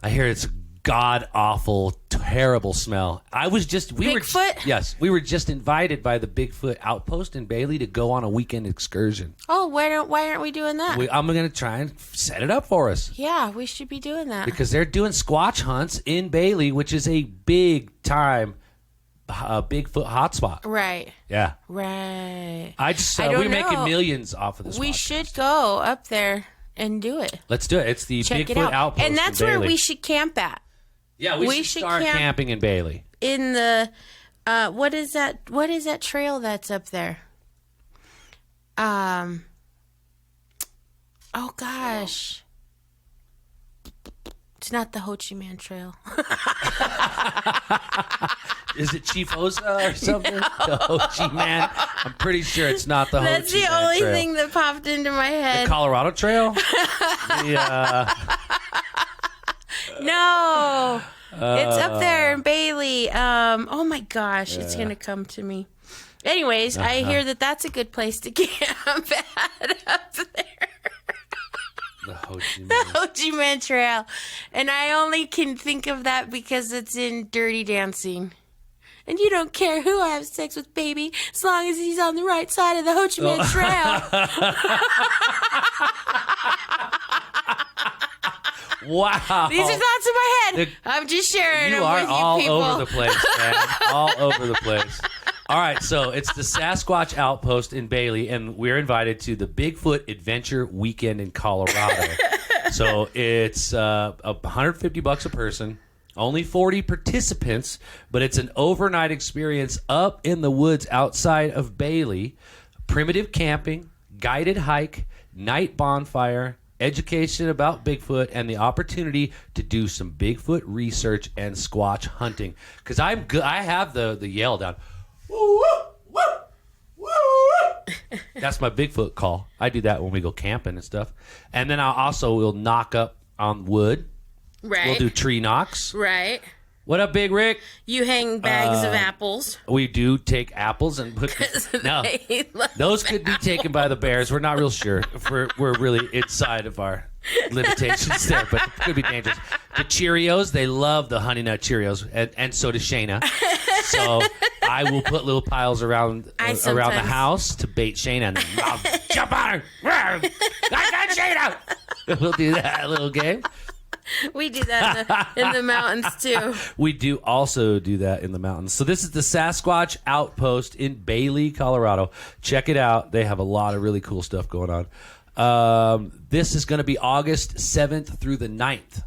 I hear it's a god awful, terrible smell.
Bigfoot?
We were just invited by the Bigfoot outpost in Bailey to go on a weekend excursion.
Oh, why aren't we doing that?
I'm going to try and set it up for us.
Yeah, we should be doing that.
Because they're doing Squatch hunts in Bailey, which is a big time Bigfoot hotspot.
Right.
Yeah.
Right.
We're making millions off of this.
We should go up there and do it.
Let's do it. It's the
Check
Bigfoot outpost,
and that's
in
where
Bailey.
we should camp at.
Yeah, we should start camping in Bailey.
In the what is that? What is that trail that's up there? Oh gosh. It's not the Ho Chi Minh Trail.
Is it Chief Oza or something? No. The Ho Chi Minh. I'm pretty sure it's not the Ho Chi Minh Trail.
That's the only thing that popped into my head.
The Colorado Trail?
No. It's up there in Bailey. Oh my gosh, it's going to come to me. Anyways, I hear that that's a good place to camp at up there.
The Ho Chi Minh.
The Ho Chi Minh Trail. And I only can think of that because it's in Dirty Dancing. And you don't care who I have sex with, baby, as long as he's on the right side of the Ho Chi Minh Trail.
Wow.
These are thoughts in my head. I'm just sharing them with you people.
You are all over the place, man. All over the place. All right, so it's the Sasquatch Outpost in Bailey, and we're invited to the Bigfoot Adventure Weekend in Colorado. So it's $150 a person, only 40 participants, but it's an overnight experience up in the woods outside of Bailey. Primitive camping, guided hike, night bonfire, education about Bigfoot, and the opportunity to do some Bigfoot research and Squatch hunting. Because I have the yell down. Woo, woo, woo, woo. That's my Bigfoot call. I do that when we go camping and stuff. And then we'll knock up on wood.
Right.
We'll do tree knocks.
Right.
What up, Big Rick?
You hang bags of apples.
We do take apples and put. No, those could be taken by the bears. We're not real sure. We're really inside of our limitations there, but it could be dangerous. The Cheerios, they love the Honey Nut Cheerios, and so does Shaina. So I will put little piles around the house to bait Shaina, and then I'll jump on her. I got Shaina. We'll do that little game.
We do that in the mountains, too.
We do also do that in the mountains. So this is the Sasquatch Outpost in Bailey, Colorado. Check it out. They have a lot of really cool stuff going on. This is going to be August 7th through the 9th.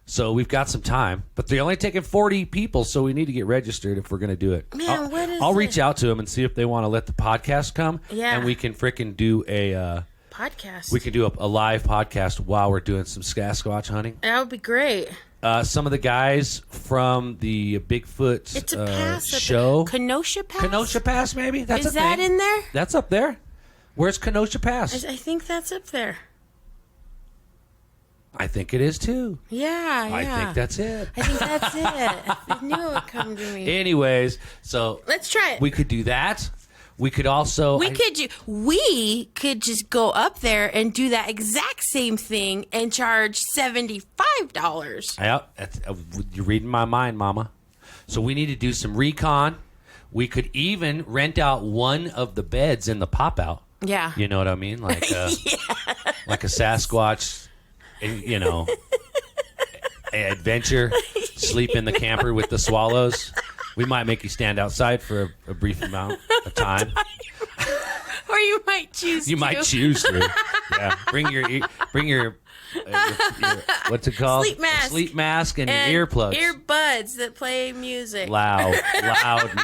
So we've got some time. But they're only taking 40 people, so we need to get registered if we're going to do it.
Man,
I'll reach out to them and see if they want to let the podcast come.
Yeah.
And we can frickin' do a...
podcast.
We can do a live podcast while we're doing some Sasquatch hunting.
That would be great.
Some of the guys from the Bigfoot
it's a pass
show.
Kenosha Pass?
Kenosha Pass, maybe? That's
Is that in there?
That's up there. Where's Kenosha Pass?
I think that's up there.
I think it is, too.
Yeah.
I think that's it.
I think that's it. I knew it would come to me.
Anyways, so...
Let's try it.
We could do that. We could also...
We could just go up there and do that exact same thing and charge $75.
Yeah, you're reading my mind, Mama. So we need to do some recon. We could even rent out one of the beds in the pop-out.
Yeah.
You know what I mean? Like like a Sasquatch, you know, adventure, sleep in the camper with the swallows. We might make you stand outside for a brief amount of time.
Or you might choose
You might choose to. Yeah. Bring your what's it called?
Sleep mask
and your earplugs.
Earbuds that play music.
Loud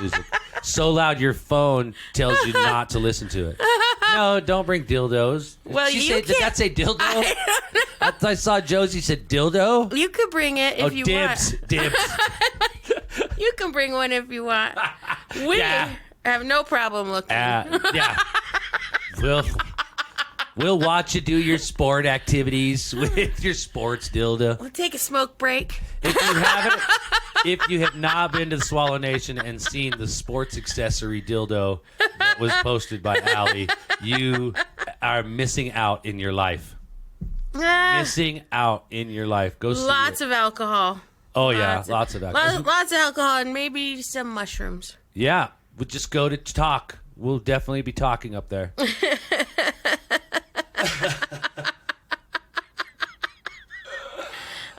music. So loud your phone tells you not to listen to it. No, don't bring dildos.
Well,
did that say dildo? I saw Josie said dildo.
You could bring it if you
want. Dibs.
You can bring one if you want. We have no problem looking.
Yeah. We'll watch you do your sport activities with your sports dildo.
We'll take a smoke break.
If you have not been to the Swallownation and seen the sports accessory dildo that was posted by Allie, you are missing out in your life. Missing out in your life. Go see
Lots of alcohol.
Oh, yeah. Lots of alcohol.
Lots of alcohol and maybe some mushrooms.
Yeah. We'll just go to talk. We'll definitely be talking up there.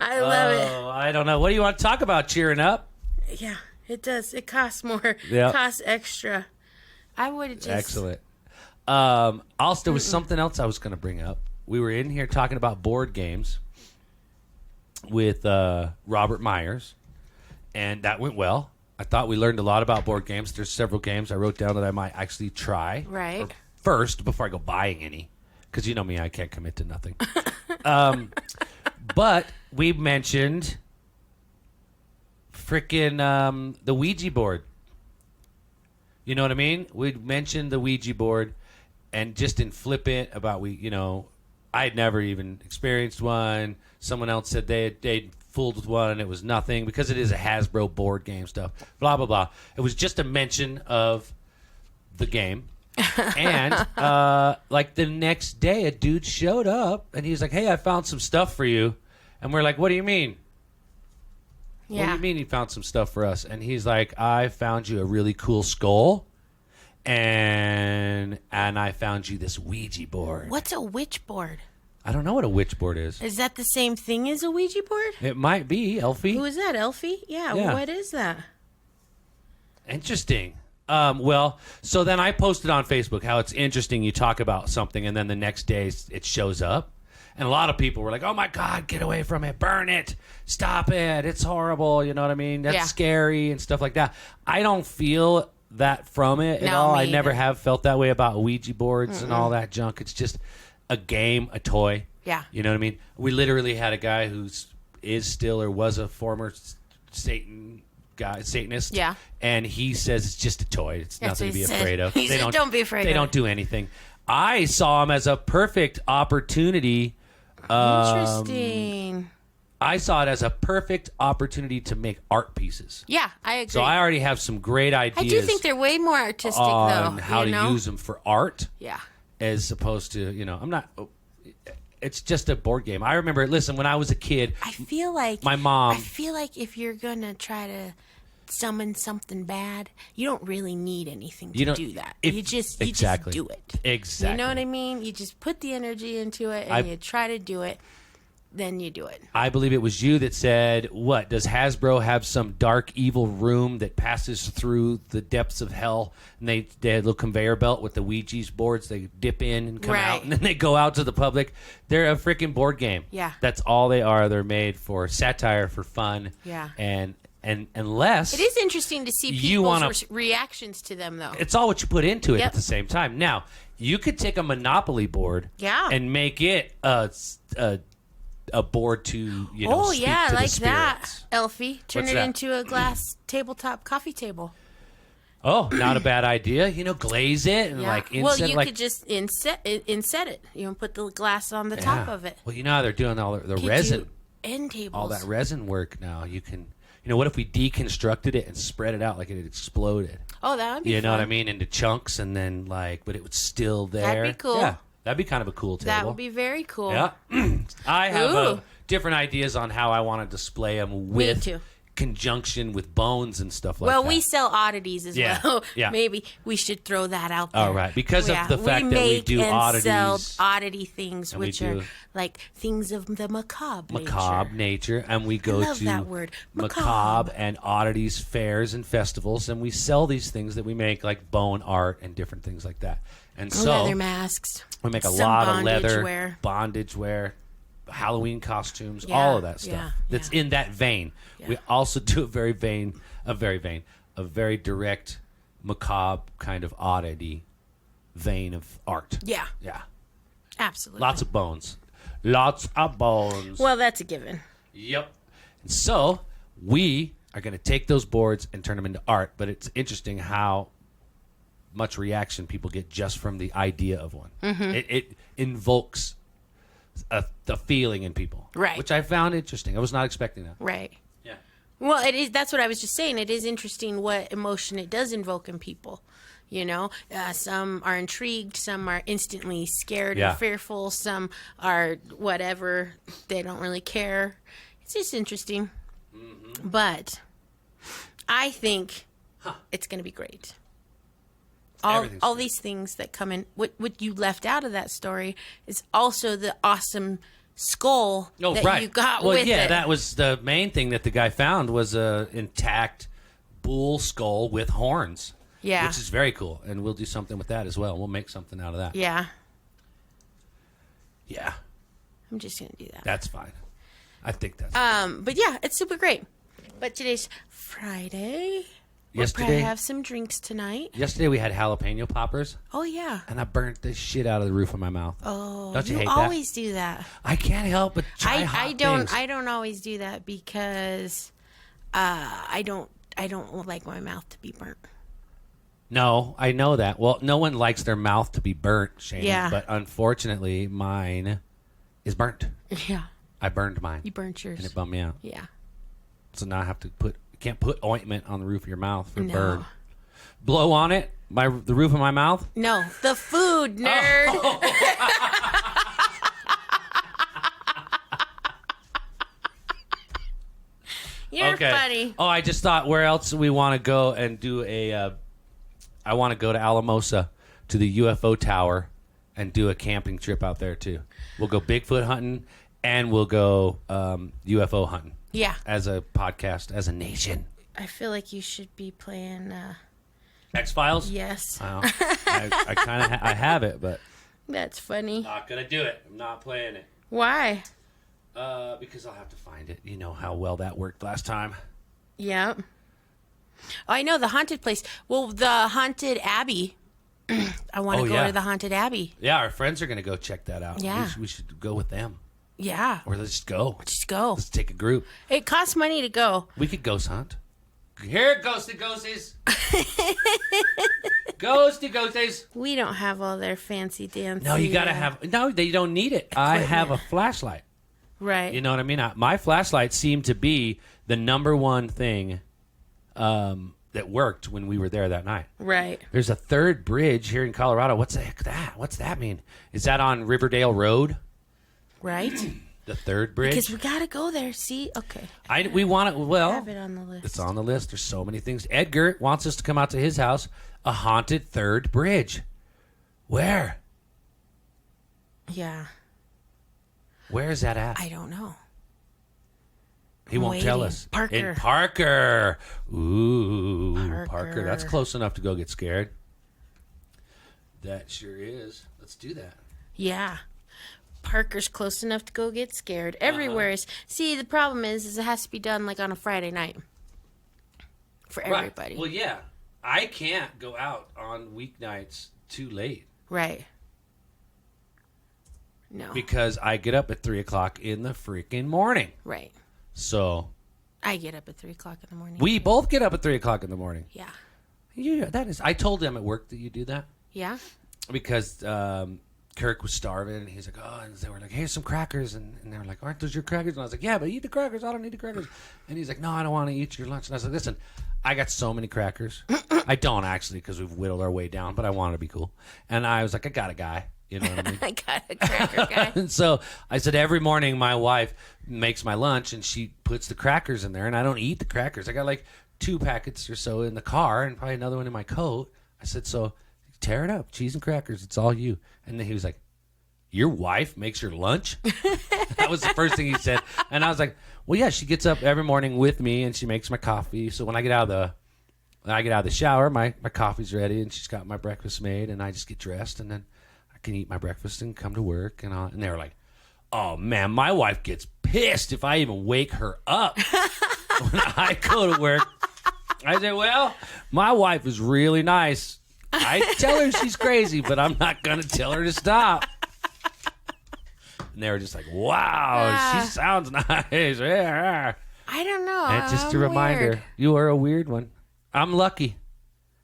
I love it.
I don't know. What do you want to talk about? Cheering up?
Yeah, it does. It costs more.
Yeah.
It costs extra. I would just...
Excellent. Also, there was something else I was going to bring up. We were in here talking about board games with Robert Myers, and that went well. I thought we learned a lot about board games. There's several games I wrote down that I might actually try.
Right.
First, before I go buying any. Because you know me, I can't commit to nothing. But we mentioned frickin' the Ouija board. You know what I mean? We mentioned the Ouija board, and just in flippant about I had never even experienced one. Someone else said they'd fooled with one and it was nothing because it is a Hasbro board game stuff. Blah, blah, blah. It was just a mention of the game. And like the next day, a dude showed up and he was like, "Hey, I found some stuff for you." And we're like, "What do you mean?"
Yeah.
What do you mean he found some stuff for us? And he's like, "I found you a really cool skull, and I found you this Ouija board."
What's a witch board?
I don't know what a witch board is.
Is that the same thing as a Ouija board?
It might be, Elfie.
Who is that, Elfie? Yeah. What is that?
Interesting. Well, so then I posted on Facebook how it's interesting you talk about something and then the next day it shows up. And a lot of people were like, "Oh my God, get away from it. Burn it. Stop it. It's horrible." You know what I mean? That's scary and stuff like that. I don't feel that from it at all. I never have felt that way about Ouija boards and all that junk. It's just a game, a toy.
Yeah.
You know what I mean? We literally had a guy is still or was a former Satanist.
Yeah.
And he says it's just a toy. It's nothing to be afraid of.
He said, "Don't be afraid of it."
They don't do anything. I saw him as a perfect opportunity.
Interesting.
I saw it as a perfect opportunity to make art pieces.
Yeah, I agree.
So I already have some great ideas.
I do think they're way more artistic,
on
though.
how to use them for art.
Yeah.
As opposed to, I'm not... It's just a board game. I remember, listen, when I was a kid...
I feel like...
My mom...
I feel like if you're going to try to summon something bad, you don't really need anything to do that. You just do it.
Exactly.
You know what I mean? You just put the energy into it and you try to do it. Then you do it.
I believe it was you that said, "What, does Hasbro have some dark evil room that passes through the depths of hell?" And they had a little conveyor belt with the Ouija's boards. They dip in and come out, and then they go out to the public. They're a freaking board game.
Yeah.
That's all they are. They're made for satire, for fun.
Yeah.
And unless...
It is interesting to see people's reactions to them, though.
It's all what you put into it at the same time. Now, you could take a Monopoly board and make it a board to, speak to
like
the spirits.
that, Elfie. Turn
What's
it
that?
into a glass tabletop coffee table.
Oh, not a bad idea. Glaze it and inset.
Well, you could just inset it. Put the glass on the top of it.
Well, how they're doing all the resin.
End tables.
All that resin work now. You can what if we deconstructed it and spread it out like it had exploded?
Oh, that would be fun.
You know what I mean? Into chunks, and then but it was still there.
That'd be cool.
Yeah, that'd be kind of a cool table.
That would be very cool.
Yeah. I have different ideas on how I want to display them with conjunction with bones and stuff like that.
Well, we sell oddities as well.
Yeah.
Maybe we should throw that out there.
Oh, right. Because of the fact that we do oddities. We
sell oddity things, which are like things of the macabre
nature. And we go to
that word.
Macabre and oddities fairs and festivals, and we sell these things that we make, like bone art and different things like that. And so
leather masks.
We make a lot of leather, bondage wear, Halloween costumes, all of that stuff that's in that vein. Yeah. We also do a very direct, macabre kind of oddity vein of art.
Yeah.
Yeah.
Absolutely.
Lots of bones. Lots of bones.
Well, that's a given.
Yep. And so we are going to take those boards and turn them into art, but it's interesting how much reaction people get just from the idea of one. Mm-hmm. It invokes the feeling in people,
right?
Which I found interesting. I was not expecting that.
Right.
Yeah.
Well, it is. That's what I was just saying. It is interesting what emotion it does invoke in people. Some are intrigued, some are instantly scared and fearful, some are whatever. They don't really care. It's just interesting. Mm-hmm. But I think it's going to be great. All these things that come in. What you left out of that story is also the awesome skull that you got with it.
Well, yeah, that was the main thing that the guy found was a intact bull skull with horns.
Yeah.
Which is very cool. And we'll do something with that as well. We'll make something out of that.
Yeah.
Yeah.
I'm just going to do that.
That's fine. I think that's
But yeah, it's super great. But today's Friday. We'll probably have some drinks tonight.
Yesterday we had jalapeno poppers.
Oh, yeah.
And I burnt the shit out of the roof of my mouth.
Oh,
don't you hate
always do that.
I can't help but try hot things.
I don't always do that because I don't like my mouth to be burnt.
No, I know that. Well, no one likes their mouth to be burnt, Shaina.
Yeah.
But unfortunately, mine is burnt.
Yeah.
I burned mine.
You burnt yours.
And it bummed me out.
Yeah.
So now I have to can't put ointment on the roof of your mouth for burn. Blow on it, the roof of my mouth?
No, the food, nerd. Oh. You're funny.
Oh, I just thought where else we want to go and do I want to go to Alamosa to the UFO tower and do a camping trip out there too. We'll go Bigfoot hunting and we'll go UFO hunting.
Yeah.
As a podcast, as a nation.
I feel like you should be playing
X-Files?
Yes.
I kind of I have it, but
that's funny.
Not going to do it. I'm not playing it.
Why?
Because I'll have to find it. You know how well that worked last time.
Yeah. Oh, I know, the haunted place. Well, the haunted abbey. I want to go to the haunted abbey.
Yeah, our friends are going to go check that out.
Yeah.
We should go with them.
Yeah.
Or let's just go.
Just go.
Let's take a group.
It costs money to go.
We could ghost hunt. Here, ghosty ghosties. Ghosty ghosties.
We don't have all their fancy dancy.
No, you got to have... No, they don't need it. I have a flashlight.
Right.
You know what I mean? My flashlight seemed to be the number one thing that worked when we were there that night.
Right.
There's a third bridge here in Colorado. What's the heck that? What's that mean? Is that on Riverdale Road?
Right.
The third bridge?
Because we got to go there. See? Okay.
We want to... Well...
Have it on the list.
It's on the list. There's so many things. Edgar wants us to come out to his house. A haunted third bridge. Where?
Yeah.
Where is that at?
I don't know.
He won't tell us.
Parker.
In Parker. Ooh, Parker. That's close enough to go get scared. That sure is. Let's do that.
Yeah. Parker's close enough to go get scared. Everywhere is. See, the problem is it has to be done like on a Friday night for everybody.
Right. Well, yeah. I can't go out on weeknights too late.
Right. No.
Because I get up at 3 o'clock in the freaking morning.
Right.
So.
I get up at 3 o'clock in the morning.
We both get up at 3 o'clock in the morning.
Yeah.
Yeah, that is. I told them at work that you do that.
Yeah.
Because Kirk was starving, and he's like, oh, and they were like, here's some crackers, and they were like, aren't those your crackers? And I was like, yeah, but eat the crackers. I don't need the crackers. And he's like, no, I don't want to eat your lunch. And I was like, listen, I got so many crackers. I don't actually, because we've whittled our way down, but I want to be cool. And I was like, I got a guy. You know what I mean?
I got a cracker guy.
And so I said, every morning my wife makes my lunch, and she puts the crackers in there, and I don't eat the crackers. I got like 2 packets or so in the car, and probably another one in my coat. I said, so tear it up, cheese and crackers. It's all you. And then he was like, your wife makes your lunch? That was the first thing he said. And I was like, well, yeah, she gets up every morning with me, and she makes my coffee. So when I get out of the shower, my coffee's ready, and she's got my breakfast made, and I just get dressed, and then I can eat my breakfast and come to work. And they were like, oh, man, my wife gets pissed if I even wake her up when I go to work. I said, well, my wife is really nice. I tell her she's crazy, but I'm not going to tell her to stop. And they were just like, wow, she sounds nice. I
don't know.
And just a reminder,
weird.
You are a weird one. I'm lucky.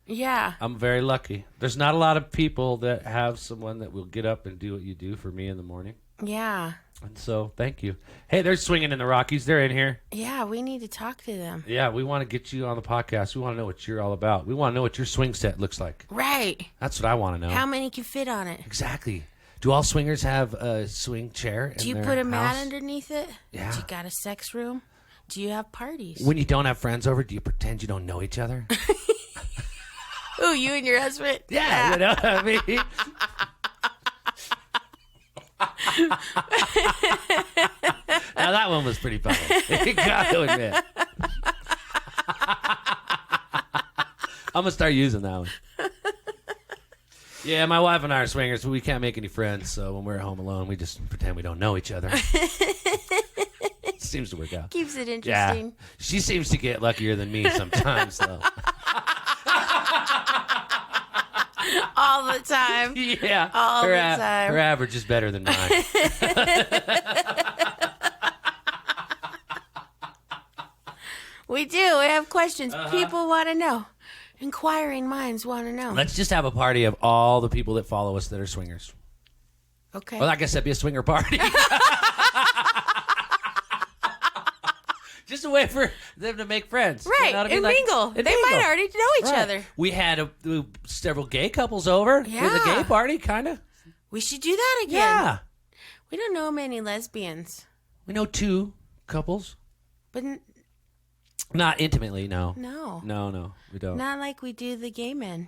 Yeah.
I'm very lucky. There's not a lot of people that have someone that will get up and do what you do for me in the morning.
Yeah.
And so, thank you. Hey, they're swinging in the Rockies. They're in here.
Yeah, we need to talk to them.
Yeah, we want to get you on the podcast. We want to know what you're all about. We want to know what your swing set looks like.
Right.
That's what I want to know.
How many can fit on it?
Exactly. Do all swingers have a swing chair in
Do you
their
put a mat
house?
underneath it?
Yeah.
Do you got a sex room? Do you have parties?
When you don't have friends over, do you pretend you don't know each other?
Ooh, you and your husband?
Yeah, you know what I mean? Now that one was pretty funny. Got to admit. I'm gonna start using that one. Yeah, my wife and I are swingers, but we can't make any friends. So when we're home alone, we just pretend we don't know each other. Seems to work out.
Keeps it interesting.
Yeah, she seems to get luckier than me sometimes, though.
All the time.
Yeah,
all the time.
Her average is better than mine.
We do. We have questions. People want to know. Inquiring minds want to know.
Let's just have a party of all the people that follow us that are swingers.
Okay.
Well, I guess that'd be a swinger party. Just a way for them to make friends.
Right,
You know what I
and
mean?
mingle. They might already know each other.
We had several gay couples over.
Yeah.
It was a gay party, kind of.
We should do that again.
Yeah.
We don't know many lesbians.
We know 2 couples.
But
Not intimately, no.
no.
No, we don't.
Not like we do the gay men.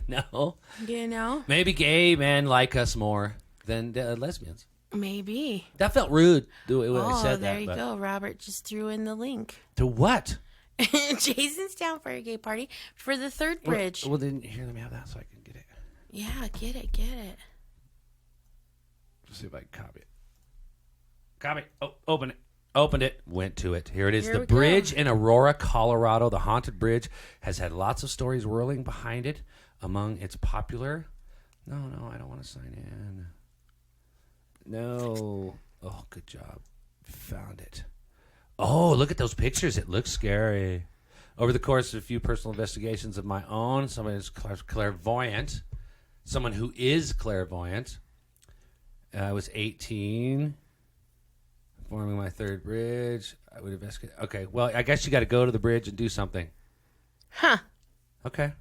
No.
You know?
Maybe gay men like us more than lesbians.
Maybe.
That felt rude the way I said that.
There you go. Robert just threw in the link.
To what?
Jason's down for a gay party for the 3rd bridge.
Well, then here, let me have that so I can get it.
Yeah, get it.
Let's see if I can copy it. Copy. Oh, open it. Opened it. Went to it. Here it is.
Here
The bridge in Aurora, Colorado. The haunted bridge has had lots of stories whirling behind it. Among its popular... No, I don't want to sign in. No. Oh, good job. Found it. Oh, look at those pictures. It looks scary. Over the course of a few personal investigations of my own, someone who is clairvoyant. I was 18, forming my 3rd bridge. I would investigate. Okay, well, I guess you got to go to the bridge and do something.
Huh.
Okay.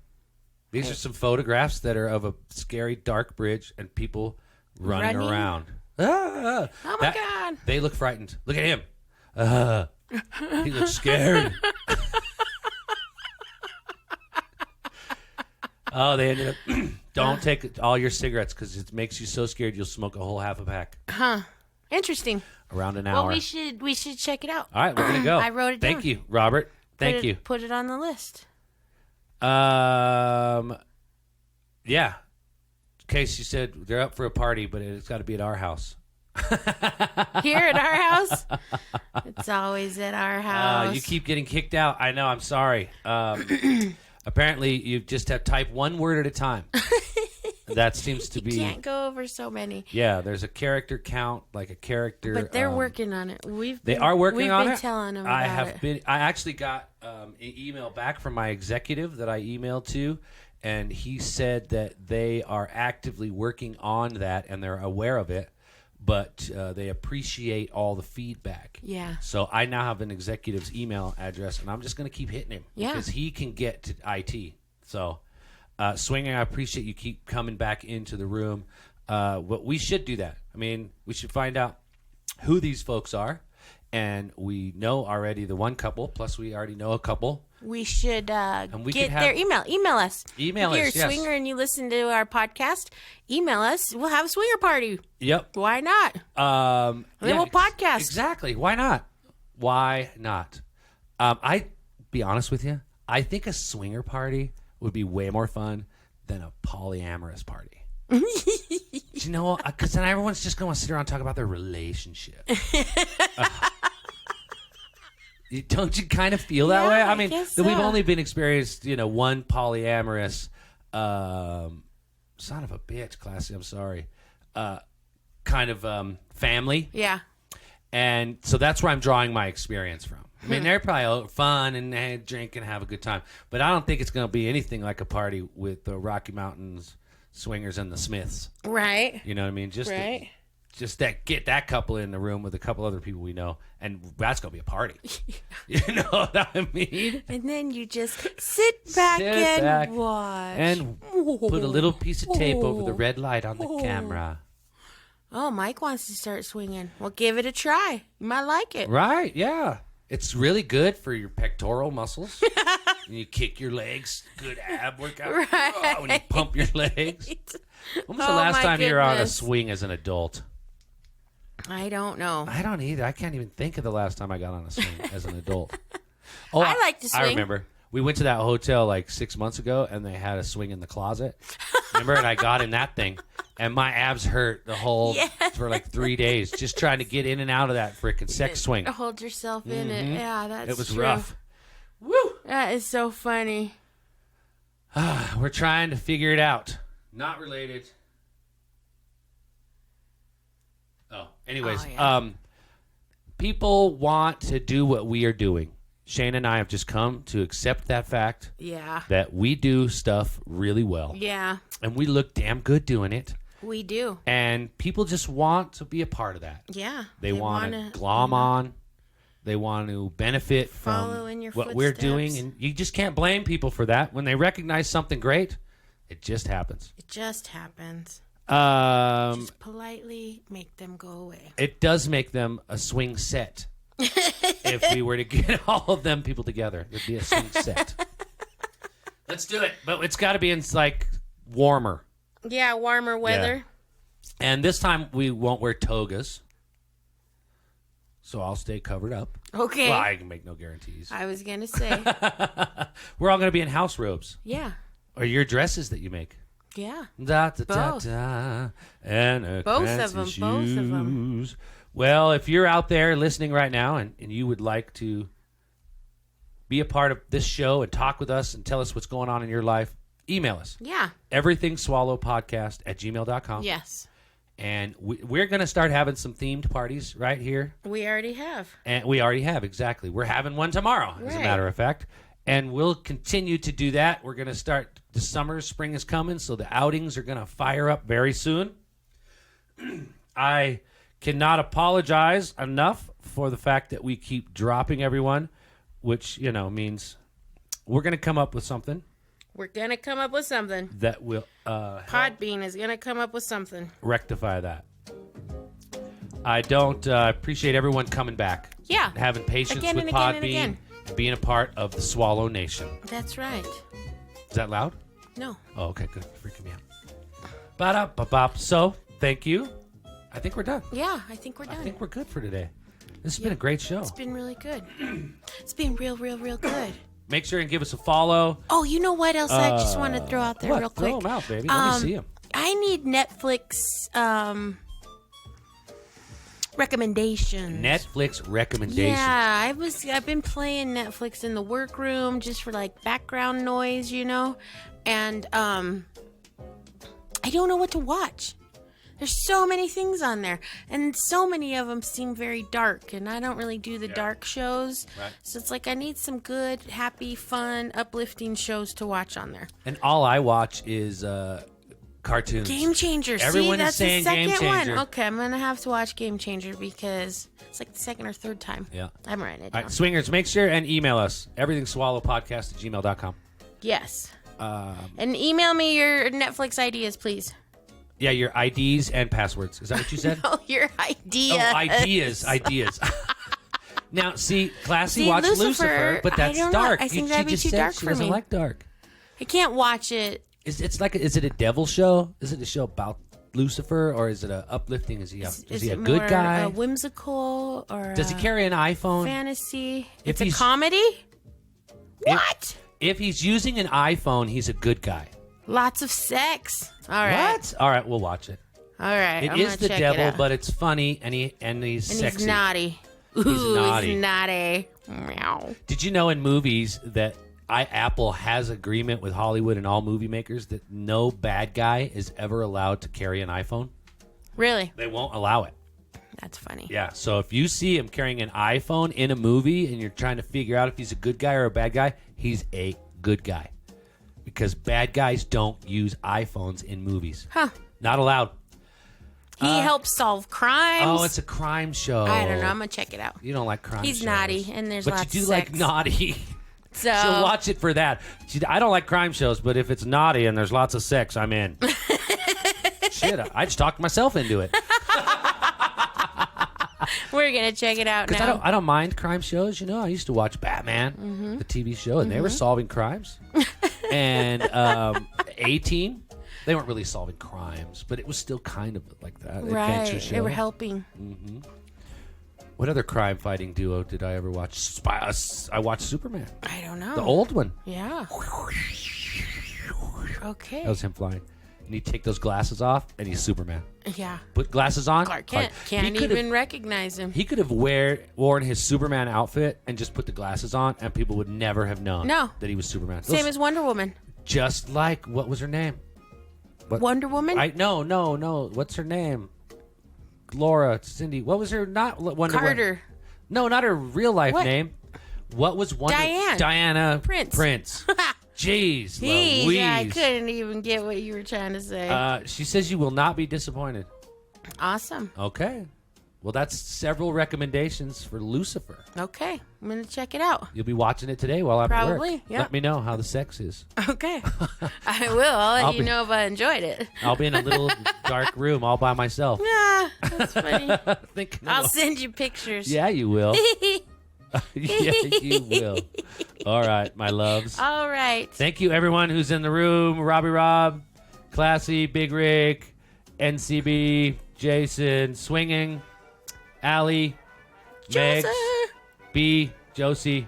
These are some photographs that are of a scary, dark bridge and people running around. Ah,
oh, my God.
They look frightened. Look at him. He looks scared. Oh, they ended up... Don't take all your cigarettes because it makes you so scared you'll smoke a whole half a pack.
Huh. Interesting.
Around an hour.
Well, we should check it out.
All right, we're going to go.
I wrote it down.
Thank you, Robert. Thank you.
Put it on the list.
Yeah. Case, you said they're up for a party, but it's got to be at our house.
Here at our house? It's always at our house.
You keep getting kicked out. I know. I'm sorry. Apparently, you just have type one word at a time. That seems to be...
You can't go over so many.
Yeah, there's a character count, like a character...
But they're working on it.
They are working on it?
We've been telling them about it.
I actually got an email back from my executive that I emailed to, and he said that they are actively working on that, and they're aware of it, but they appreciate all the feedback.
Yeah.
So I now have an executive's email address, and I'm just going to keep hitting him because he can get to IT. So, Swinger, I appreciate you keep coming back into the room. But we should do that. I mean, we should find out who these folks are. And we know already the one couple, plus we already know a couple.
We should get their email. Email us. If you're a swinger and you listen to our podcast, email us. We'll have a swinger party.
Yep.
Why not? And then we'll podcast.
Exactly. Why not? Why not? I be honest with you. I think a swinger party would be way more fun than a polyamorous party. You know, because then everyone's just going to sit around and talk about their relationship. Don't you kind of feel that way? I mean, we've only been experienced, one polyamorous, son of a bitch, Classy, I'm sorry, kind of family.
Yeah.
And so that's where I'm drawing my experience from. I mean, they're probably fun and they drink and have a good time. But I don't think it's going to be anything like a party with the Rocky Mountains Swingers and the Smiths.
Right.
You know what I mean? Just get that couple in the room with a couple other people we know, and that's going to be a party. You know what I mean?
And then you just sit back and watch.
And put a little piece of tape over the red light on the camera.
Oh, Mike wants to start swinging. Well, give it a try. You might like it.
Right, yeah. It's really good for your pectoral muscles. And you kick your legs. Good ab workout. Right. When you pump your legs. When was the last time you were on a swing as an adult?
I don't know.
I don't either. I can't even think of the last time I got on a swing as an adult. Oh,
I like to swing.
I remember. We went to that hotel like 6 months ago, and they had a swing in the closet. Remember? And I got in that thing, and my abs hurt for like 3 days just trying to get in and out of that freaking sex swing.
Hold yourself in it. Yeah, that's
It was
true.
rough. Woo!
That is so funny.
We're trying to figure it out. Not related. Anyways, people want to do what we are doing. Shaina and I have just come to accept that fact.
Yeah.
That we do stuff really well.
Yeah.
And we look damn good doing it.
We do.
And people just want to be a part of that.
Yeah.
They want to glom on. They want to benefit from what we're doing. And you just can't blame people for that. When they recognize something great, it just happens.
It just happens. Just politely make them go away.
It does make them a swing set. If we were to get all of them people together, it'd be a swing set. Let's do it. But it's got to be in like warmer.
Yeah, warmer weather.
Yeah. And this time we won't wear togas. So I'll stay covered up.
Okay.
Well, I can make no guarantees.
I was going to say.
We're all going to be in house robes.
Yeah.
Or your dresses that you make.
Yeah.
Da, da, da, da, and
both of them.
Well, if you're out there listening right now and you would like to be a part of this show and talk with us and tell us what's going on in your life, email us.
Yeah.
EverythingSwallowPodcast @gmail.com.
Yes.
And we're going to start having some themed parties right here.
We already have.
And we already have, exactly. We're having one tomorrow, as a matter of fact. And we'll continue to do that. We're going to start the summer. Spring is coming, so the outings are going to fire up very soon. I cannot apologize enough for the fact that we keep dropping everyone, which, means we're going to come up with something.
We're going to come up with something.
That will
Podbean is going to come up with something.
Rectify that. I don't appreciate everyone coming back.
Yeah.
Having patience with Podbean. Being a part of the Swallownation.
That's right.
Is that loud?
No.
Oh, okay, good. You're freaking me out. Ba-da-ba-bop. So, thank you. I think we're done.
Yeah, I think we're done.
I think we're good for today. This has been a great show.
It's been really good. It's been real good.
Make sure and give us a follow.
Oh, you know what else I just want to throw out there real quick?
Throw them out, baby. Let me see them.
I need Netflix recommendations.
Netflix recommendations.
Yeah, I've been playing Netflix in the workroom just for like background noise, and I don't know what to watch. There's so many things on there, and so many of them seem very dark, and I don't really do the dark shows. Right. So it's like I need some good, happy, fun, uplifting shows to watch on there.
And all I watch is cartoons.
Game Changer.
Everyone
See,
is saying
that's the second
Game Changer.
one. Okay, I'm going to have to watch Game Changer because it's like the second or third time.
Yeah.
I'm writing it down.
All right, swingers, make sure and email us. EverythingSwallowPodcast@gmail.com.
Yes. And email me your Netflix ideas, please.
Yeah, your IDs and passwords. Is that what you said?
No, your ideas.
Oh, ideas. Now, see, Classy watched Lucifer, but that's dark.
I think that'd be too dark for me.
She doesn't like dark.
I can't watch it.
Is it a devil show? Is it a show about Lucifer, or is it a uplifting? Is he a good guy?
A whimsical, or
does he carry an iPhone?
Fantasy. It's a comedy. What?
If he's using an iPhone, he's a good guy.
Lots of sex. All right.
What? All right, we'll watch it.
All right.
It is the devil, but it's funny, and he's sexy.
He's naughty. He's naughty. Meow.
Did you know in movies that Apple has agreement with Hollywood and all movie makers that no bad guy is ever allowed to carry an iPhone?
Really?
They won't allow it.
That's funny.
Yeah, so if you see him carrying an iPhone in a movie and you're trying to figure out if he's a good guy or a bad guy, he's a good guy. Because bad guys don't use iPhones in movies.
Huh.
Not allowed.
He helps solve crimes.
Oh, it's a crime show.
I don't know. I'm going to check it out.
You don't like crime
He's
shows.
naughty, and there's lots of sex.
But you do like naughty.
So
she'll watch it for that. I don't like crime shows, but if it's naughty and there's lots of sex, I'm in. Shit, I just talked myself into it.
We're going to check it out now.
I don't mind crime shows. You know, I used to watch Batman, the TV show, and they were solving crimes. And A-Team, they weren't really solving crimes, but it was still kind of like that. Adventure show.
They were helping.
Mm-hmm. What other crime-fighting duo did I ever watch? I watched Superman.
I don't know.
The old one.
Yeah. Okay.
That was him flying. And he'd take those glasses off, and he's Superman.
Yeah.
Put glasses on.
Clark Kent. Can't even recognize him.
He could have worn his Superman outfit and just put the glasses on, and people would never have known that he was Superman.
Same as Wonder Woman.
Just like, what was her name?
Wonder Woman?
No. What's her name? Laura, Cindy. What was her, not Wonder Woman?
Carter.
No, not her real life name. What was Wonder Diana
Prince.
Jeez, Louise.
Yeah, I couldn't even get what you were trying to say.
She says you will not be disappointed.
Awesome.
Okay. Well, that's several recommendations for Lucifer.
Okay. I'm going to check it out.
You'll be watching it today while I'm at work.
Probably, yeah.
Let me know how the sex is.
Okay. I will. I'll let you know if I enjoyed it.
I'll be in a little dark room all by myself.
Yeah, that's funny. I'll send you pictures.
Yeah, you will. Yeah, you will. All right, my loves.
All right.
Thank you, everyone who's in the room. Robbie Rob, Classy, Big Rick, NCB, Jason, Swinging, Allie, Megs, B, Josie,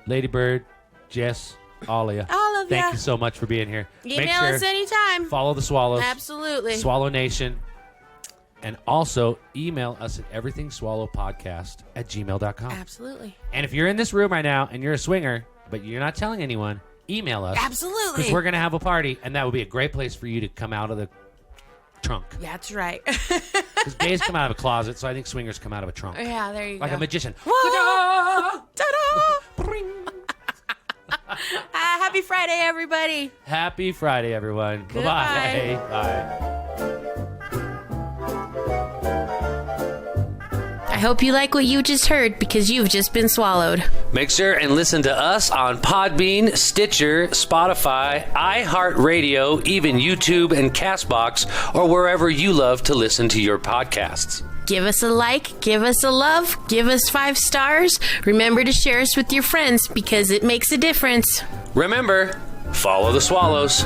Ladybird, Jess, all of you.
All of you.
Thank you so much for being here.
Email us anytime.
Follow the Swallows.
Absolutely.
Swallownation. And also email us at EverythingSwallowPodcast@gmail.com.
Absolutely.
And if you're in this room right now and you're a swinger, but you're not telling anyone, email us.
Absolutely.
Because we're going to have a party, and that would be a great place for you to come out of the trunk.
That's right.
Because gays come out of a closet, so I think swingers come out of a trunk.
Yeah, there you go.
Like a magician.
Ta-da! Happy Friday, everybody.
Happy Friday, everyone.
Goodbye.
Bye-bye. Bye.
I hope you like what you just heard because you've just been swallowed.
Make sure and listen to us on Podbean, Stitcher, Spotify, iHeartRadio, even YouTube and CastBox, or wherever you love to listen to your podcasts.
Give us a like, give us a love, give us 5 stars. Remember to share us with your friends because it makes a difference.
Remember, follow the swallows.